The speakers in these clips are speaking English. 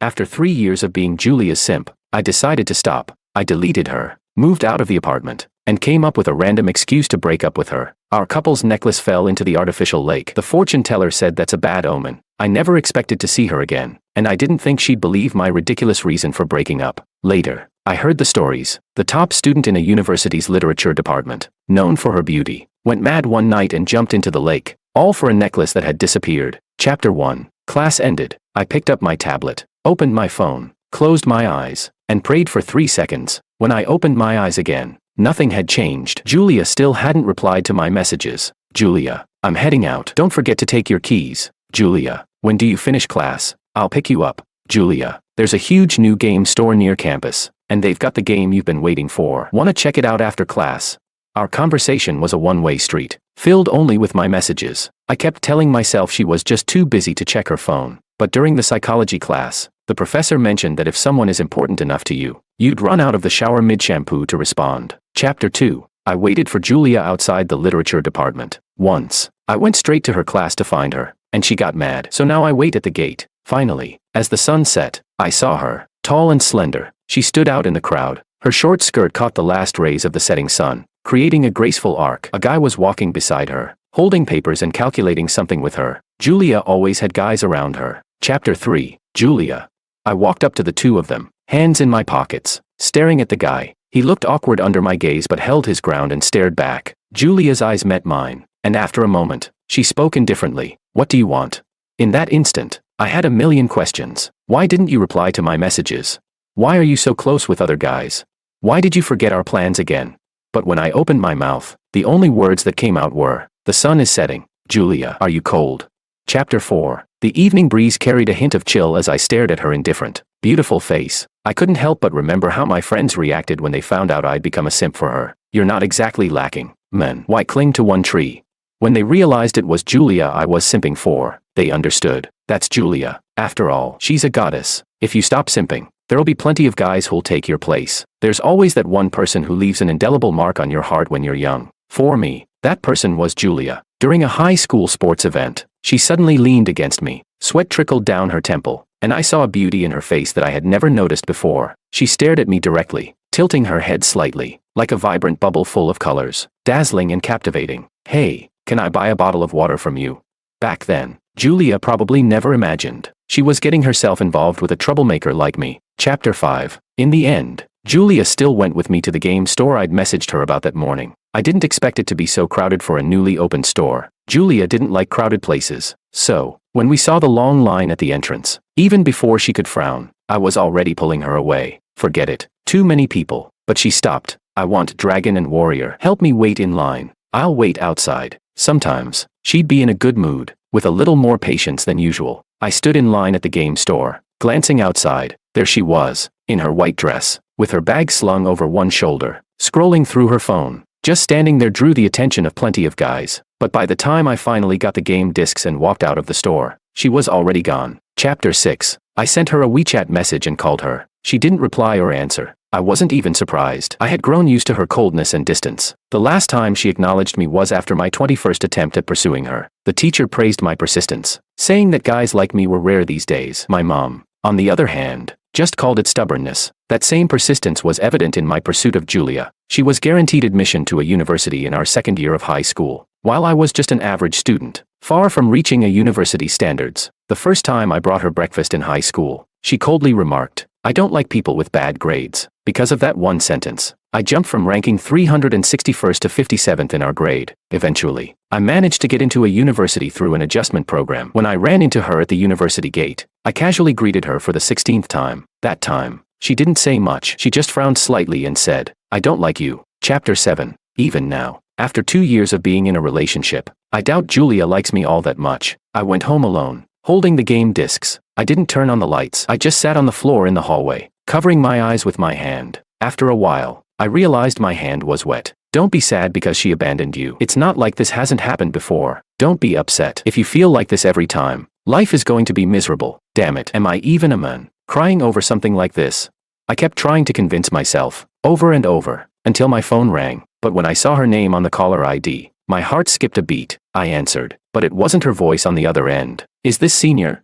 After 3 years of being Julia's simp, I decided to stop. I deleted her, moved out of the apartment, and came up with a random excuse to break up with her. Our couple's necklace fell into the artificial lake. The fortune teller said that's a bad omen. I never expected to see her again, and I didn't think she'd believe my ridiculous reason for breaking up. Later, I heard the stories. The top student in a university's literature department, known for her beauty, went mad one night and jumped into the lake, all for a necklace that had disappeared. Chapter 1. Class ended. I picked up my tablet, opened my phone, closed my eyes, and prayed for 3 seconds. When I opened my eyes again, nothing had changed. Julia still hadn't replied to my messages. Julia, I'm heading out. Don't forget to take your keys. Julia, when do you finish class? I'll pick you up. Julia, there's a huge new game store near campus, and they've got the game you've been waiting for. Wanna check it out after class? Our conversation was a one-way street, filled only with my messages. I kept telling myself she was just too busy to check her phone, but during the psychology class, the professor mentioned that if someone is important enough to you, you'd run out of the shower mid-shampoo to respond. Chapter 2. I waited for Julia outside the literature department. Once, I went straight to her class to find her, and she got mad. So now I wait at the gate. Finally, as the sun set, I saw her, tall and slender. She stood out in the crowd. Her short skirt caught the last rays of the setting sun, creating a graceful arc. A guy was walking beside her, holding papers and calculating something with her. Julia always had guys around her. Chapter 3. Julia. I walked up to the two of them, hands in my pockets, staring at the guy. He looked awkward under my gaze but held his ground and stared back. Julia's eyes met mine, and after a moment, she spoke indifferently. What do you want? In that instant, I had a million questions. Why didn't you reply to my messages? Why are you so close with other guys? Why did you forget our plans again? But when I opened my mouth, the only words that came out were, the sun is setting. Julia, are you cold? Chapter 4. The evening breeze carried a hint of chill as I stared at her indifferent, beautiful face. I couldn't help but remember how my friends reacted when they found out I'd become a simp for her. You're not exactly lacking, man. Why cling to one tree? When they realized it was Julia I was simping for, they understood. That's Julia. After all, she's a goddess. If you stop simping, there'll be plenty of guys who'll take your place. There's always that one person who leaves an indelible mark on your heart when you're young. For me, that person was Julia. During a high school sports event, she suddenly leaned against me. Sweat trickled down her temple, and I saw a beauty in her face that I had never noticed before. She stared at me directly, tilting her head slightly, like a vibrant bubble full of colors, dazzling and captivating. Hey, can I buy a bottle of water from you? Back then, Julia probably never imagined she was getting herself involved with a troublemaker like me. Chapter 5. In the end, Julia still went with me to the game store I'd messaged her about that morning. I didn't expect it to be so crowded for a newly opened store. Julia didn't like crowded places. So, when we saw the long line at the entrance, even before she could frown, I was already pulling her away. Forget it. Too many people. But she stopped. I want dragon and warrior. Help me wait in line. I'll wait outside. Sometimes, she'd be in a good mood, with a little more patience than usual. I stood in line at the game store, glancing outside. There she was, in her white dress, with her bag slung over one shoulder, scrolling through her phone. Just standing there drew the attention of plenty of guys, but by the time I finally got the game discs and walked out of the store, she was already gone. Chapter 6. I sent her a WeChat message and called her. She didn't reply or answer. I wasn't even surprised. I had grown used to her coldness and distance. The last time she acknowledged me was after my 21st attempt at pursuing her. The teacher praised my persistence, saying that guys like me were rare these days. My mom, on the other hand, just called it stubbornness. That same persistence was evident in my pursuit of Julia. She was guaranteed admission to a university in our second year of high school, while I was just an average student, far from reaching a university standards. The first time I brought her breakfast in high school, she coldly remarked, I don't like people with bad grades. Because of that one sentence, I jumped from ranking 361st to 57th in our grade. Eventually, I managed to get into a university through an adjustment program. When I ran into her at the university gate, I casually greeted her for the 16th time. That time, she didn't say much. She just frowned slightly and said, I don't like you. Chapter 7. Even now, after 2 years of being in a relationship, I doubt Julia likes me all that much. I went home alone, holding the game discs. I didn't turn on the lights. I just sat on the floor in the hallway, covering my eyes with my hand. After a while, I realized my hand was wet. Don't be sad because she abandoned you. It's not like this hasn't happened before. Don't be upset. If you feel like this every time, life is going to be miserable. Damn it. Am I even a man? Crying over something like this? I kept trying to convince myself, over and over, until my phone rang. But when I saw her name on the caller ID, my heart skipped a beat. I answered, but it wasn't her voice on the other end. Is this senior?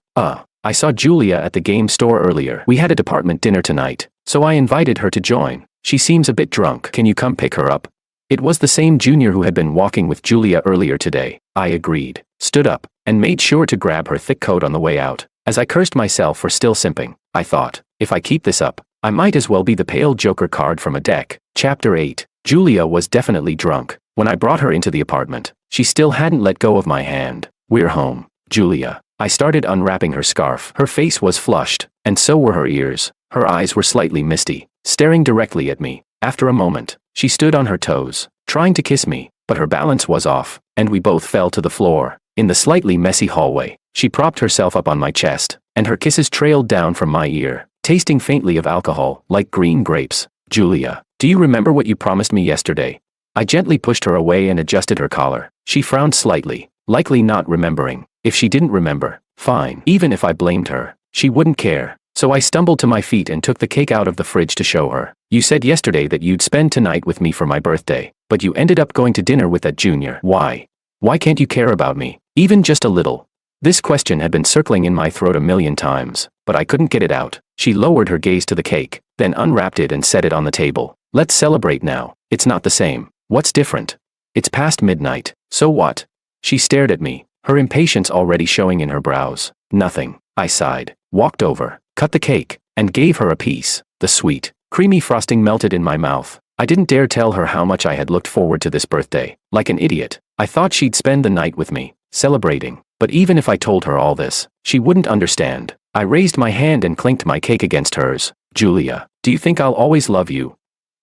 I saw Julia at the game store earlier. We had a department dinner tonight, so I invited her to join. She seems a bit drunk. Can you come pick her up? It was the same junior who had been walking with Julia earlier today. I agreed, stood up, and made sure to grab her thick coat on the way out. As I cursed myself for still simping, I thought, if I keep this up, I might as well be the pale joker card from a deck. Chapter 8. Julia was definitely drunk. When I brought her into the apartment, she still hadn't let go of my hand. We're home, Julia. I started unwrapping her scarf. Her face was flushed, and so were her ears. Her eyes were slightly misty, staring directly at me. After a moment, she stood on her toes, trying to kiss me, but her balance was off, and we both fell to the floor. In the slightly messy hallway, she propped herself up on my chest, and her kisses trailed down from my ear, tasting faintly of alcohol, like green grapes. Julia, do you remember what you promised me yesterday? I gently pushed her away and adjusted her collar. She frowned slightly, likely not remembering. If she didn't remember, fine. Even if I blamed her, she wouldn't care. So I stumbled to my feet and took the cake out of the fridge to show her. You said yesterday that you'd spend tonight with me for my birthday, but you ended up going to dinner with that junior. Why? Why can't you care about me? Even just a little? This question had been circling in my throat a million times, but I couldn't get it out. She lowered her gaze to the cake, then unwrapped it and set it on the table. Let's celebrate now. It's not the same. What's different? It's past midnight. So what? She stared at me, her impatience already showing in her brows. Nothing. I sighed, walked over, cut the cake, and gave her a piece. The sweet, creamy frosting melted in my mouth. I didn't dare tell her how much I had looked forward to this birthday. Like an idiot, I thought she'd spend the night with me, celebrating. But even if I told her all this, she wouldn't understand. I raised my hand and clinked my cake against hers. Julia, do you think I'll always love you?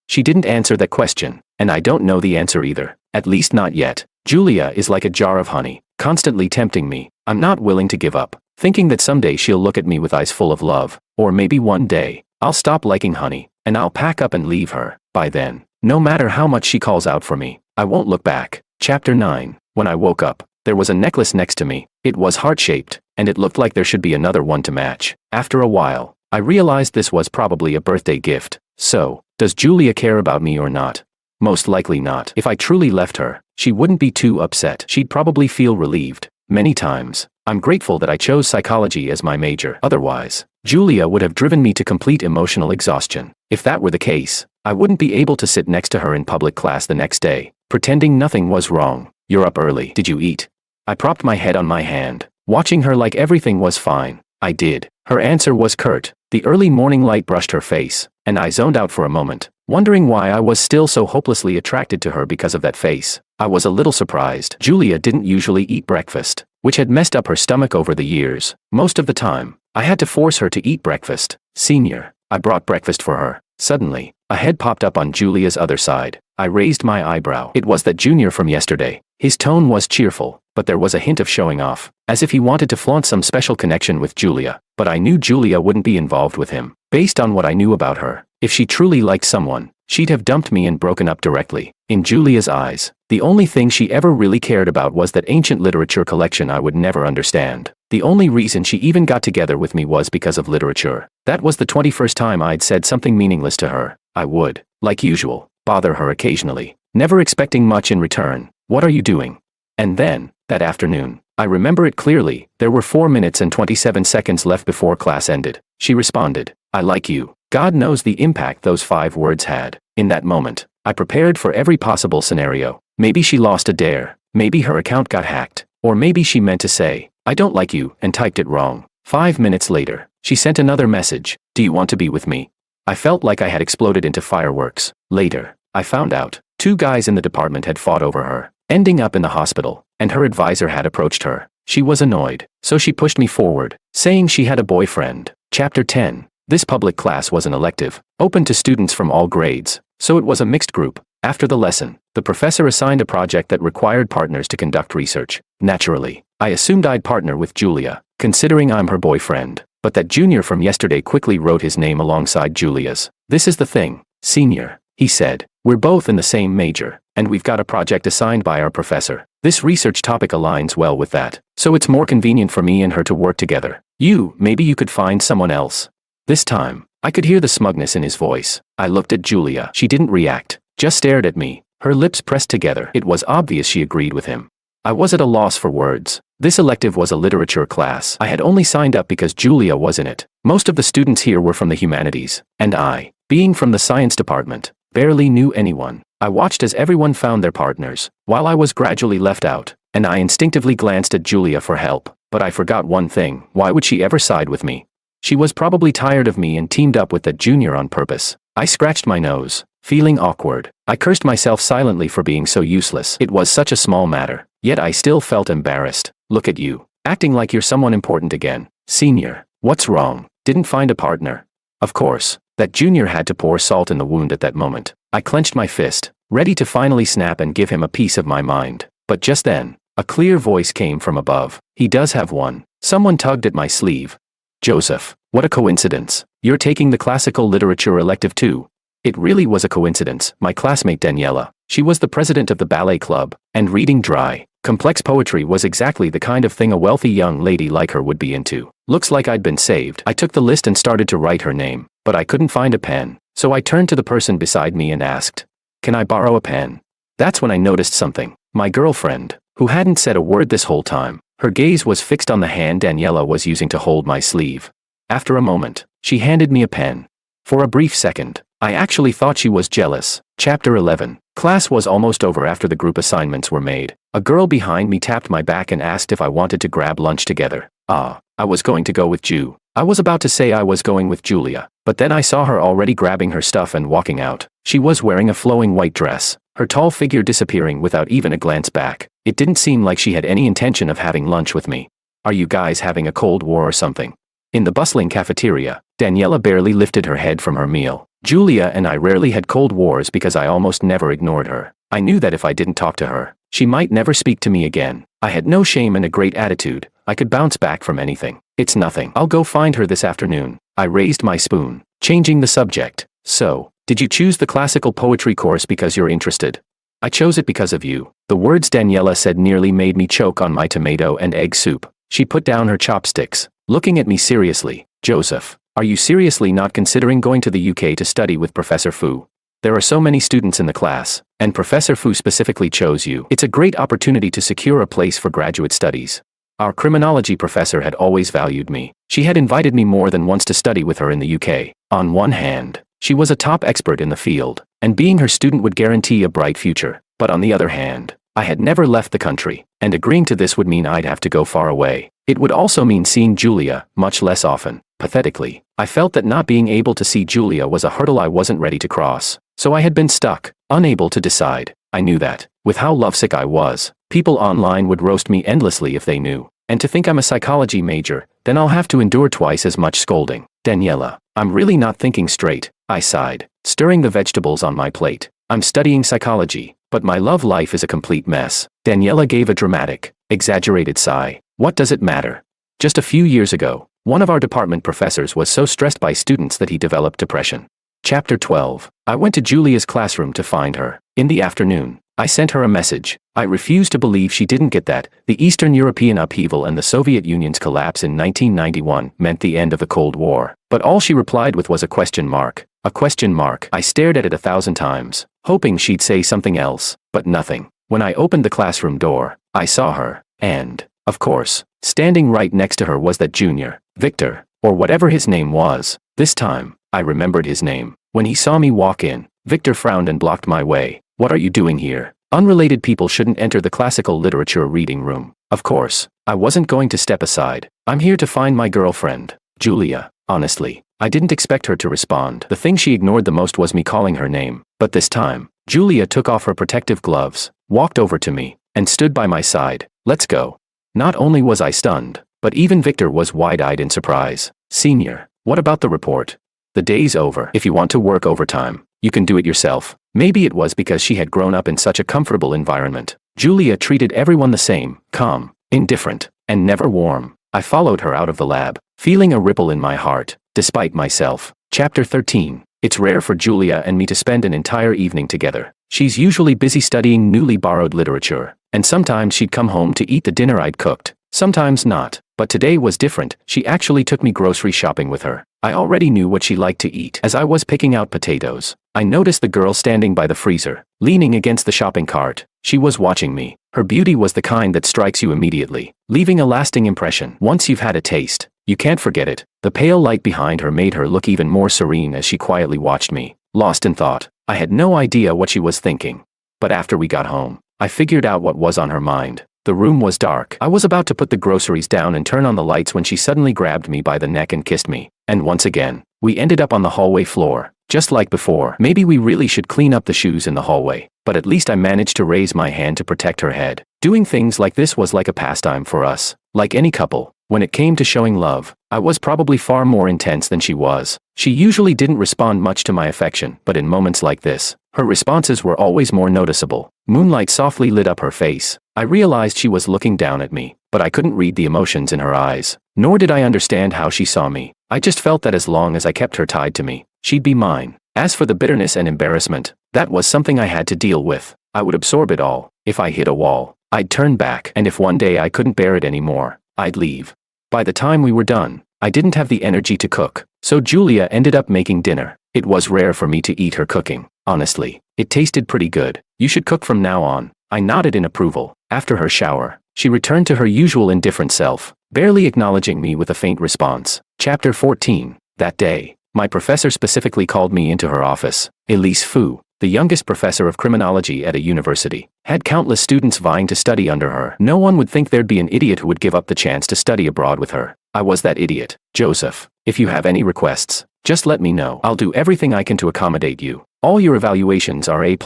She didn't answer that question, and I don't know the answer either. At least not yet. Julia is like a jar of honey, constantly tempting me. I'm not willing to give up, thinking that someday she'll look at me with eyes full of love, or maybe one day, I'll stop liking honey, and I'll pack up and leave her. By then, no matter how much she calls out for me, I won't look back. Chapter 9. When I woke up, there was a necklace next to me. It was heart-shaped, and it looked like there should be another one to match. After a while, I realized this was probably a birthday gift. So, does Julia care about me or not? Most likely not. If I truly left her, she wouldn't be too upset. She'd probably feel relieved. Many times, I'm grateful that I chose psychology as my major. Otherwise, Julia would have driven me to complete emotional exhaustion. If that were the case, I wouldn't be able to sit next to her in public class the next day, pretending nothing was wrong. You're up early. Did you eat? I propped my head on my hand, watching her like everything was fine. I did. Her answer was curt. The early morning light brushed her face, and I zoned out for a moment, wondering why I was still so hopelessly attracted to her because of that face. I was a little surprised. Julia didn't usually eat breakfast, which had messed up her stomach over the years. Most of the time, I had to force her to eat breakfast. Senior, I brought breakfast for her. Suddenly, a head popped up on Julia's other side. I raised my eyebrow. It was that junior from yesterday. His tone was cheerful, but there was a hint of showing off, as if he wanted to flaunt some special connection with Julia. But I knew Julia wouldn't be involved with him. Based on what I knew about her, if she truly liked someone, she'd have dumped me and broken up directly. In Julia's eyes, the only thing she ever really cared about was that ancient literature collection I would never understand. The only reason she even got together with me was because of literature. That was the 21st time I'd said something meaningless to her. I would, like usual, bother her occasionally, never expecting much in return. What are you doing? And then, that afternoon, I remember it clearly, there were 4 minutes and 27 seconds left before class ended. She responded, I like you. God knows the impact those 5 words had. In that moment, I prepared for every possible scenario. Maybe she lost a dare, maybe her account got hacked, or maybe she meant to say, I don't like you, and typed it wrong. 5 minutes later, she sent another message. Do you want to be with me? I felt like I had exploded into fireworks. Later, I found out 2 guys in the department had fought over her, ending up in the hospital, and her advisor had approached her. She was annoyed, so she pushed me forward, saying she had a boyfriend. Chapter 10. This public class was an elective, open to students from all grades, so it was a mixed group. After the lesson, the professor assigned a project that required partners to conduct research. Naturally, I assumed I'd partner with Julia, considering I'm her boyfriend, but that junior from yesterday quickly wrote his name alongside Julia's. This is the thing, senior, he said. We're both in the same major, and we've got a project assigned by our professor. This research topic aligns well with that, so it's more convenient for me and her to work together. Maybe you could find someone else. This time, I could hear the smugness in his voice. I looked at Julia. She didn't react, just stared at me, her lips pressed together. It was obvious she agreed with him. I was at a loss for words. This elective was a literature class. I had only signed up because Julia was in it. Most of the students here were from the humanities, and I, being from the science department, barely knew anyone. I watched as everyone found their partners, while I was gradually left out, and I instinctively glanced at Julia for help. But I forgot one thing: why would she ever side with me? She was probably tired of me and teamed up with that junior on purpose. I scratched my nose, feeling awkward. I cursed myself silently for being so useless. It was such a small matter, yet I still felt embarrassed. Look at you, acting like you're someone important again. Senior, what's wrong? Didn't find a partner? Of course, that junior had to pour salt in the wound at that moment. I clenched my fist, ready to finally snap and give him a piece of my mind. But just then, a clear voice came from above. He does have one. Someone tugged at my sleeve. Joseph, what a coincidence. You're taking the classical literature elective too. It really was a coincidence. My classmate Daniela, she was the president of the ballet club, and reading dry, complex poetry was exactly the kind of thing a wealthy young lady like her would be into. Looks like I'd been saved. I took the list and started to write her name, but I couldn't find a pen. So I turned to the person beside me and asked, "Can I borrow a pen?" That's when I noticed something. My girlfriend, who hadn't said a word this whole time, her gaze was fixed on the hand Daniela was using to hold my sleeve. After a moment, she handed me a pen. For a brief second, I actually thought she was jealous. Chapter 11. Class was almost over after the group assignments were made. A girl behind me tapped my back and asked if I wanted to grab lunch together. I was going to go with Ju. I was about to say I was going with Julia, but then I saw her already grabbing her stuff and walking out. She was wearing a flowing white dress, her tall figure disappearing without even a glance back. It didn't seem like she had any intention of having lunch with me. Are you guys having a cold war or something? In the bustling cafeteria, Daniela barely lifted her head from her meal. Julia and I rarely had cold wars because I almost never ignored her. I knew that if I didn't talk to her, she might never speak to me again. I had no shame and a great attitude. I could bounce back from anything. It's nothing. I'll go find her this afternoon. I raised my spoon, changing the subject. So, did you choose the classical poetry course because you're interested? I chose it because of you. The words Daniela said nearly made me choke on my tomato and egg soup. She put down her chopsticks, looking at me seriously. Joseph, are you seriously not considering going to the UK to study with Professor Fu? There are so many students in the class, and Professor Fu specifically chose you. It's a great opportunity to secure a place for graduate studies. Our criminology professor had always valued me. She had invited me more than once to study with her in the UK. On one hand, she was a top expert in the field, and being her student would guarantee a bright future. But on the other hand, I had never left the country, and agreeing to this would mean I'd have to go far away. It would also mean seeing Julia much less often. Pathetically, I felt that not being able to see Julia was a hurdle I wasn't ready to cross. So I had been stuck, unable to decide. I knew that, with how lovesick I was, people online would roast me endlessly if they knew. And to think I'm a psychology major, then I'll have to endure twice as much scolding. Daniela, I'm really not thinking straight, I sighed, stirring the vegetables on my plate. I'm studying psychology, but my love life is a complete mess. Daniela gave a dramatic, exaggerated sigh. What does it matter? Just a few years ago, one of our department professors was so stressed by students that he developed depression. Chapter 12. I went to Julia's classroom to find her. In the afternoon, I sent her a message. I refused to believe she didn't get that. The Eastern European upheaval and the Soviet Union's collapse in 1991 meant the end of the Cold War. But all she replied with was a question mark. A question mark. I stared at it 1,000 times, hoping she'd say something else, but nothing. When I opened the classroom door, I saw her, and, of course, standing right next to her was that junior, Victor, or whatever his name was. This time, I remembered his name. When he saw me walk in, Victor frowned and blocked my way. What are you doing here? Unrelated people shouldn't enter the classical literature reading room. Of course, I wasn't going to step aside. I'm here to find my girlfriend, Julia. Honestly, I didn't expect her to respond. The thing she ignored the most was me calling her name. But this time, Julia took off her protective gloves, walked over to me, and stood by my side. Let's go. Not only was I stunned, but even Victor was wide-eyed in surprise. Senior, what about the report? The day's over. If you want to work overtime, you can do it yourself. Maybe it was because she had grown up in such a comfortable environment. Julia treated everyone the same, calm, indifferent, and never warm. I followed her out of the lab, feeling a ripple in my heart, despite myself. Chapter 13. It's rare for Julia and me to spend an entire evening together. She's usually busy studying newly borrowed literature, and sometimes she'd come home to eat the dinner I'd cooked. Sometimes not, but today was different. She actually took me grocery shopping with her. I already knew what she liked to eat. As I was picking out potatoes, I noticed the girl standing by the freezer, leaning against the shopping cart. She was watching me. Her beauty was the kind that strikes you immediately, leaving a lasting impression. Once you've had a taste, you can't forget it. The pale light behind her made her look even more serene as she quietly watched me, lost in thought. I had no idea what she was thinking. But after we got home, I figured out what was on her mind. The room was dark. I was about to put the groceries down and turn on the lights when she suddenly grabbed me by the neck and kissed me. And once again, we ended up on the hallway floor. Just like before. Maybe we really should clean up the shoes in the hallway. But at least I managed to raise my hand to protect her head. Doing things like this was like a pastime for us. Like any couple, when it came to showing love, I was probably far more intense than she was. She usually didn't respond much to my affection, but in moments like this, her responses were always more noticeable. Moonlight softly lit up her face. I realized she was looking down at me, but I couldn't read the emotions in her eyes. Nor did I understand how she saw me. I just felt that as long as I kept her tied to me, she'd be mine. As for the bitterness and embarrassment, that was something I had to deal with. I would absorb it all. If I hit a wall, I'd turn back, and if one day I couldn't bear it anymore, I'd leave. By the time we were done, I didn't have the energy to cook, so Julia ended up making dinner. It was rare for me to eat her cooking. Honestly, it tasted pretty good. You should cook from now on. I nodded in approval. After her shower, she returned to her usual indifferent self, barely acknowledging me with a faint response. Chapter 14. That day, my professor specifically called me into her office. Elise Fu, the youngest professor of criminology at a university, had countless students vying to study under her. No one would think there'd be an idiot who would give up the chance to study abroad with her. I was that idiot. Joseph, if you have any requests, just let me know. I'll do everything I can to accommodate you. All your evaluations are A+,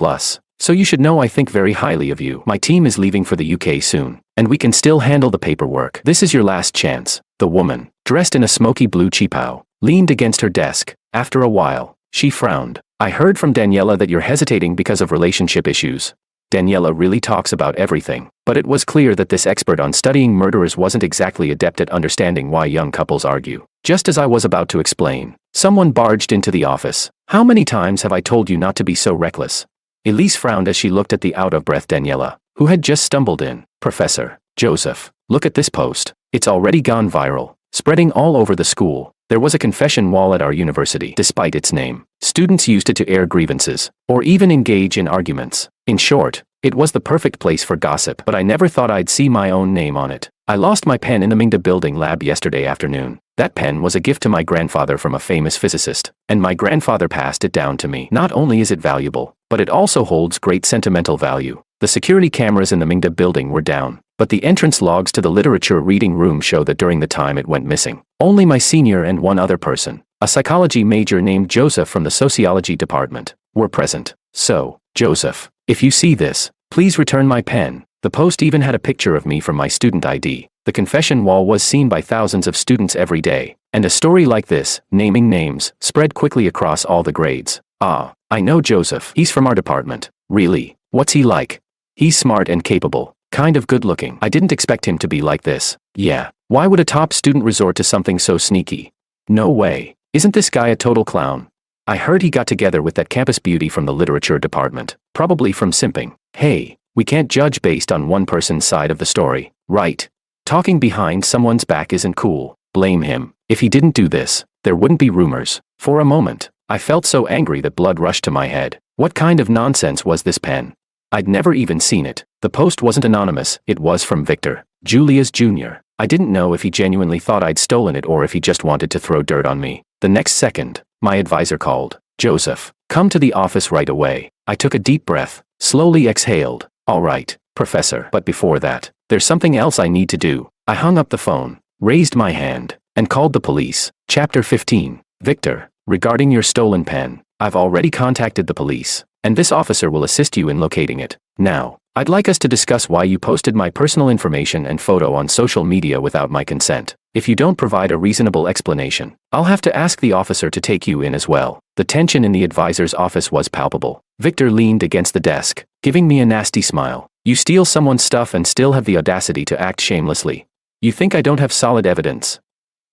so you should know I think very highly of you. My team is leaving for the UK soon, and we can still handle the paperwork. This is your last chance. The woman, dressed in a smoky blue cheapao, leaned against her desk. After a while, she frowned. I heard from Daniela that you're hesitating because of relationship issues. Daniela really talks about everything, but it was clear that this expert on studying murderers wasn't exactly adept at understanding why young couples argue. Just as I was about to explain, someone barged into the office. How many times have I told you not to be so reckless? Elise frowned as she looked at the out-of-breath Daniela, who had just stumbled in. Professor, Joseph, look at this post. It's already gone viral, spreading all over the school. There was a confession wall at our university. Despite its name, students used it to air grievances, or even engage in arguments. In short, it was the perfect place for gossip, but I never thought I'd see my own name on it. I lost my pen in the Mingda building lab yesterday afternoon. That pen was a gift to my grandfather from a famous physicist, and my grandfather passed it down to me. Not only is it valuable, but it also holds great sentimental value. The security cameras in the Mingda building were down, but the entrance logs to the literature reading room show that during the time it went missing, only my senior and one other person, a psychology major named Joseph from the sociology department, were present. So, Joseph, if you see this, please return my pen. The post even had a picture of me from my student ID. The confession wall was seen by thousands of students every day, and a story like this, naming names, spread quickly across all the grades. Ah, I know Joseph. He's from our department. Really? What's he like? He's smart and capable, kind of good-looking. I didn't expect him to be like this. Yeah, why would a top student resort to something so sneaky? No way. Isn't this guy a total clown? I heard he got together with that campus beauty from the literature department, probably from Simping. Hey, we can't judge based on one person's side of the story, right? Talking behind someone's back isn't cool. Blame him. If he didn't do this, there wouldn't be rumors. For a moment, I felt so angry that blood rushed to my head. What kind of nonsense was this pen? I'd never even seen it. The post wasn't anonymous, it was from Victor, Julia's junior. I didn't know if he genuinely thought I'd stolen it or if he just wanted to throw dirt on me. The next second, my advisor called. Joseph, come to the office right away. I took a deep breath, slowly exhaled. All right, professor. But before that, there's something else I need to do. I hung up the phone, raised my hand, and called the police. Chapter 15. Victor, regarding your stolen pen, I've already contacted the police, and this officer will assist you in locating it. Now, I'd like us to discuss why you posted my personal information and photo on social media without my consent. If you don't provide a reasonable explanation, I'll have to ask the officer to take you in as well. The tension in the advisor's office was palpable. Victor leaned against the desk, giving me a nasty smile. You steal someone's stuff and still have the audacity to act shamelessly. You think I don't have solid evidence?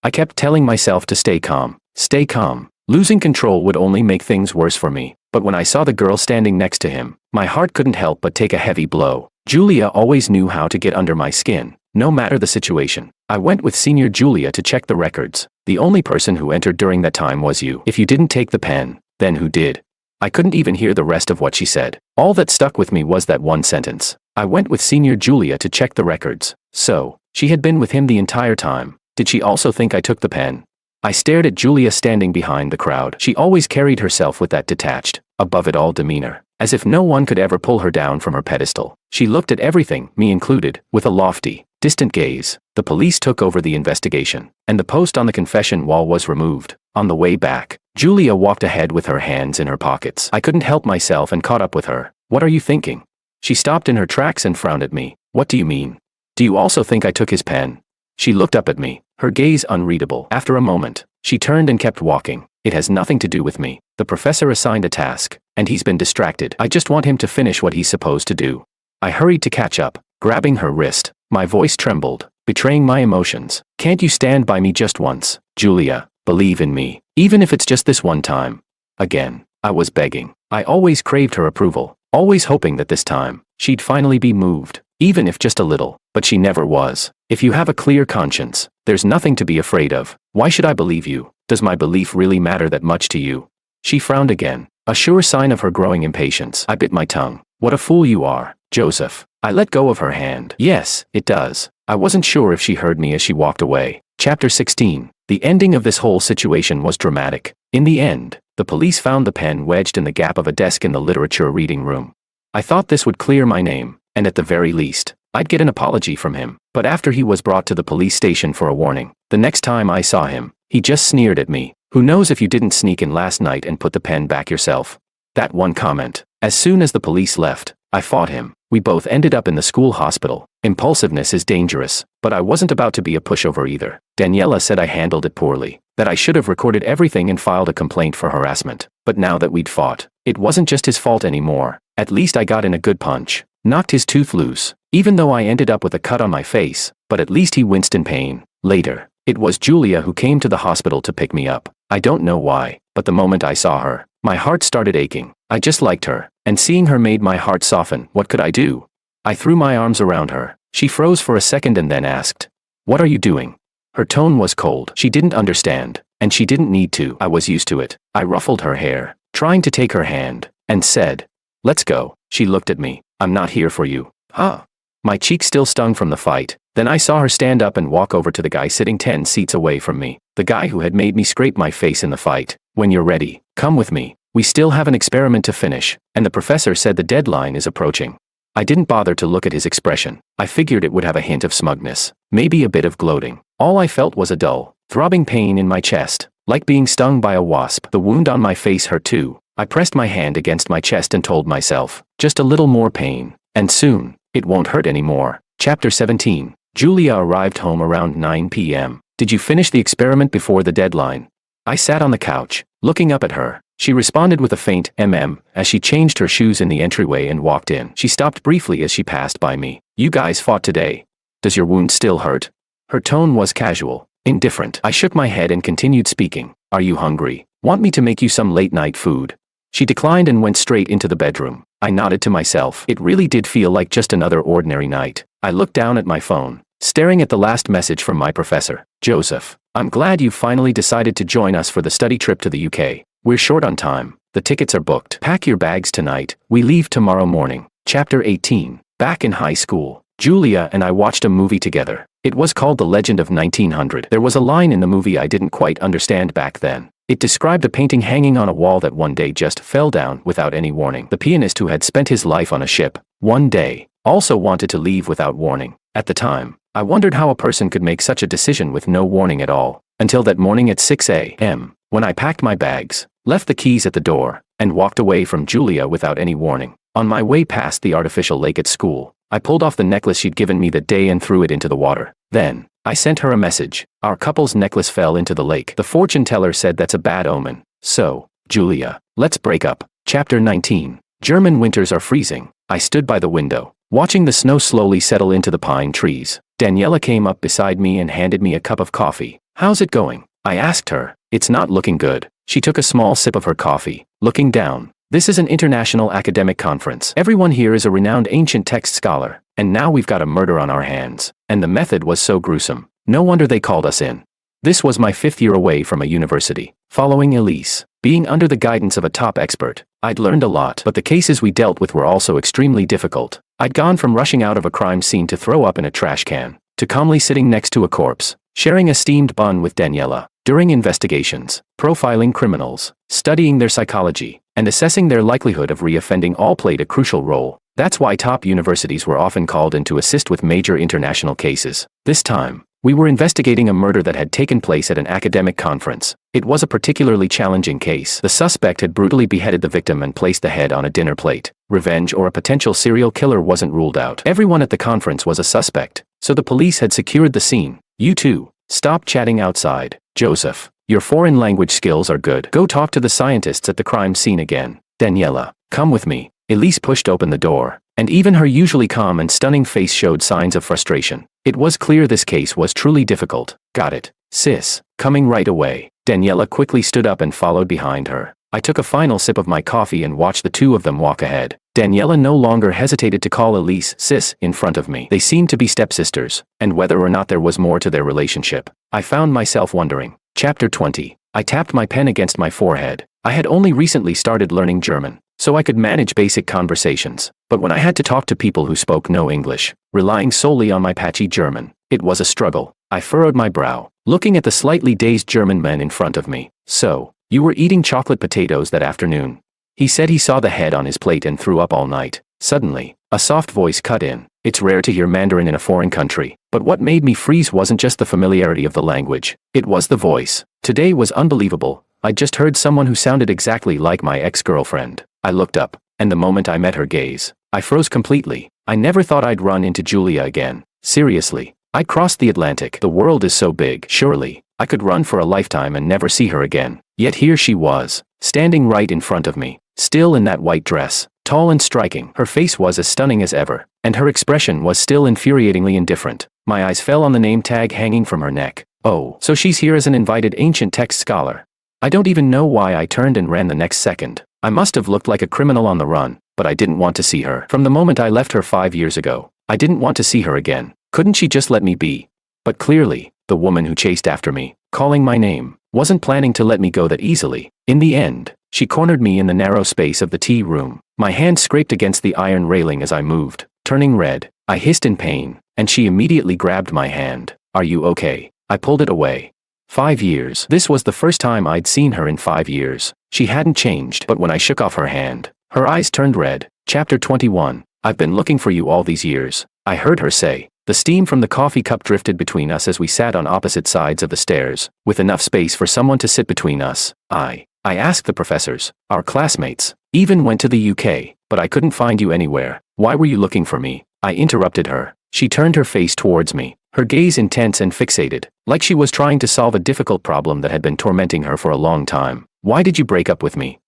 I kept telling myself to stay calm. Stay calm. Losing control would only make things worse for me. But when I saw the girl standing next to him, my heart couldn't help but take a heavy blow. Julia always knew how to get under my skin, no matter the situation. I went with senior Julia to check the records. The only person who entered during that time was you. If you didn't take the pen, then who did? I couldn't even hear the rest of what she said. All that stuck with me was that one sentence. I went with Senior Julia to check the records. So, she had been with him the entire time. Did she also think I took the pen? I stared at Julia standing behind the crowd. She always carried herself with that detached, above-it-all demeanor, as if no one could ever pull her down from her pedestal. She looked at everything, me included, with a lofty, distant gaze. The police took over the investigation, and the post on the confession wall was removed. On the way back, Julia walked ahead with her hands in her pockets. I couldn't help myself and caught up with her. What are you thinking? She stopped in her tracks and frowned at me. What do you mean? Do you also think I took his pen? She looked up at me, her gaze unreadable. After a moment, she turned and kept walking. It has nothing to do with me. The professor assigned a task, and he's been distracted. I just want him to finish what he's supposed to do. I hurried to catch up, grabbing her wrist. My voice trembled, betraying my emotions. Can't you stand by me just once, Julia? Believe in me, even if it's just this one time. Again, I was begging. I always craved her approval, always hoping that this time, she'd finally be moved, even if just a little, but she never was. If you have a clear conscience, there's nothing to be afraid of. Why should I believe you? Does my belief really matter that much to you? She frowned again, a sure sign of her growing impatience. I bit my tongue. What a fool you are, Joseph. I let go of her hand. Yes, it does. I wasn't sure if she heard me as she walked away. Chapter 16. The ending of this whole situation was dramatic. In the end, the police found the pen wedged in the gap of a desk in the literature reading room. I thought this would clear my name, and at the very least, I'd get an apology from him. But after he was brought to the police station for a warning, the next time I saw him, he just sneered at me. Who knows if you didn't sneak in last night and put the pen back yourself? That one comment. As soon as the police left, I fought him. We both ended up in the school hospital. Impulsiveness is dangerous, but I wasn't about to be a pushover either. Daniela said I handled it poorly, that I should have recorded everything and filed a complaint for harassment. But now that we'd fought, it wasn't just his fault anymore. At least I got in a good punch, knocked his tooth loose, even though I ended up with a cut on my face, but at least he winced in pain. Later, it was Julia who came to the hospital to pick me up. I don't know why, but the moment I saw her, my heart started aching. I just liked her, and seeing her made my heart soften. What could I do? I threw my arms around her. She froze for a second and then asked, "What are you doing?" Her tone was cold. She didn't understand, and she didn't need to. I was used to it. I ruffled her hair, trying to take her hand, and said, "Let's go." She looked at me. "I'm not here for you." Huh? My cheek still stung from the fight. Then I saw her stand up and walk over to the guy sitting 10 seats away from me, the guy who had made me scrape my face in the fight. "When you're ready, come with me. We still have an experiment to finish, and the professor said the deadline is approaching." I didn't bother to look at his expression. I figured it would have a hint of smugness, maybe a bit of gloating. All I felt was a dull, throbbing pain in my chest, like being stung by a wasp. The wound on my face hurt too. I pressed my hand against my chest and told myself, just a little more pain, and soon, it won't hurt anymore. Chapter 17. Julia arrived home around 9 p.m. "Did you finish the experiment before the deadline?" I sat on the couch, looking up at her. She responded with a faint as she changed her shoes in the entryway and walked in. She stopped briefly as she passed by me. "You guys fought today. Does your wound still hurt?" Her tone was casual, indifferent. I shook my head and continued speaking. "Are you hungry? Want me to make you some late-night food?" She declined and went straight into the bedroom. I nodded to myself. It really did feel like just another ordinary night. I looked down at my phone, staring at the last message from my professor. "Joseph, I'm glad you finally decided to join us for the study trip to the UK. We're short on time. The tickets are booked. Pack your bags tonight. We leave tomorrow morning." Chapter 18. Back in high school, Julia and I watched a movie together. It was called The Legend of 1900. There was a line in the movie I didn't quite understand back then. It described a painting hanging on a wall that one day just fell down without any warning. The pianist who had spent his life on a ship, one day, also wanted to leave without warning. At the time, I wondered how a person could make such a decision with no warning at all, until that morning at 6 a.m., when I packed my bags, left the keys at the door, and walked away from Julia without any warning. On my way past the artificial lake at school, I pulled off the necklace she'd given me that day and threw it into the water. Then, I sent her a message. Our couple's necklace fell into the lake. The fortune teller said that's a bad omen. So, Julia, let's break up. Chapter 19. German winters are freezing. I stood by the window, watching the snow slowly settle into the pine trees. Daniela came up beside me and handed me a cup of coffee. "How's it going?" I asked her. "It's not looking good." She took a small sip of her coffee, looking down. "This is an international academic conference. Everyone here is a renowned ancient text scholar, and now we've got a murder on our hands. And the method was so gruesome. No wonder they called us in. This was my 5th year away from a university, following Elise. Being under the guidance of a top expert, I'd learned a lot, but the cases we dealt with were also extremely difficult. I'd gone from rushing out of a crime scene to throw up in a trash can, to calmly sitting next to a corpse, sharing a steamed bun with Daniela. During investigations, profiling criminals, studying their psychology, and assessing their likelihood of reoffending all played a crucial role. That's why top universities were often called in to assist with major international cases. This time, we were investigating a murder that had taken place at an academic conference. It was a particularly challenging case. The suspect had brutally beheaded the victim and placed the head on a dinner plate. Revenge or a potential serial killer wasn't ruled out. Everyone at the conference was a suspect, so the police had secured the scene. You two, stop chatting outside. Joseph, your foreign language skills are good. Go talk to the scientists at the crime scene again. Daniela, come with me. Elise pushed open the door, and even her usually calm and stunning face showed signs of frustration. It was clear this case was truly difficult. Got it, sis. Coming right away. Daniela quickly stood up and followed behind her. I took a final sip of my coffee and watched the two of them walk ahead. Daniela no longer hesitated to call Elise sis in front of me. They seemed to be stepsisters, and whether or not there was more to their relationship, I found myself wondering. Chapter 20. I tapped my pen against my forehead. I had only recently started learning German, so I could manage basic conversations. But when I had to talk to people who spoke no English, relying solely on my patchy German, it was a struggle. I furrowed my brow, looking at the slightly dazed German man in front of me. So, you were eating chocolate potatoes that afternoon? He said he saw the head on his plate and threw up all night. Suddenly, a soft voice cut in. It's rare to hear Mandarin in a foreign country, but what made me freeze wasn't just the familiarity of the language. It was the voice. Today was unbelievable. I'd just heard someone who sounded exactly like my ex-girlfriend. I looked up, and the moment I met her gaze, I froze completely. I never thought I'd run into Julia again. Seriously, I'd crossed the Atlantic. The world is so big. Surely, I could run for a lifetime and never see her again. Yet here she was, standing right in front of me, still in that white dress, tall and striking. Her face was as stunning as ever, and her expression was still infuriatingly indifferent. My eyes fell on the name tag hanging from her neck. Oh, so she's here as an invited ancient text scholar. I don't even know why I turned and ran the next second. I must have looked like a criminal on the run, but I didn't want to see her. From the moment I left her 5 years ago, I didn't want to see her again. Couldn't she just let me be? But clearly, the woman who chased after me, calling my name, wasn't planning to let me go that easily. In the end, she cornered me in the narrow space of the tea room. My hand scraped against the iron railing as I moved. Turning red, I hissed in pain, and she immediately grabbed my hand. Are you okay? I pulled it away. 5 years. This was the first time I'd seen her in 5 years. She hadn't changed, but when I shook off her hand, her eyes turned red. Chapter 21. I've been looking for you all these years, I heard her say. The steam from the coffee cup drifted between us as we sat on opposite sides of the stairs, with enough space for someone to sit between us. I asked the professors, our classmates, even went to the UK, but I couldn't find you anywhere. Why were you looking for me? I interrupted her. She turned her face towards me, her gaze intense and fixated, like she was trying to solve a difficult problem that had been tormenting her for a long time. Why did you break up with me?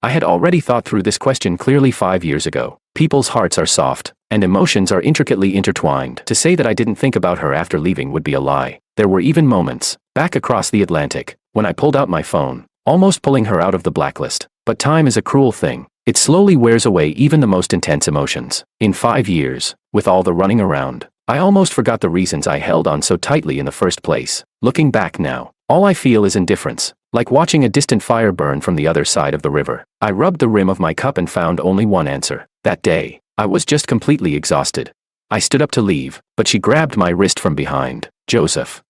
I had already thought through this question clearly 5 years ago. People's hearts are soft, and emotions are intricately intertwined. To say that I didn't think about her after leaving would be a lie. There were even moments, back across the Atlantic, when I pulled out my phone, almost pulling her out of the blacklist. But time is a cruel thing. It slowly wears away even the most intense emotions. In 5 years, with all the running around, I almost forgot the reasons I held on so tightly in the first place. Looking back now, all I feel is indifference, like watching a distant fire burn from the other side of the river. I rubbed the rim of my cup and found only one answer. That day, I was just completely exhausted. I stood up to leave, but she grabbed my wrist from behind. Joseph,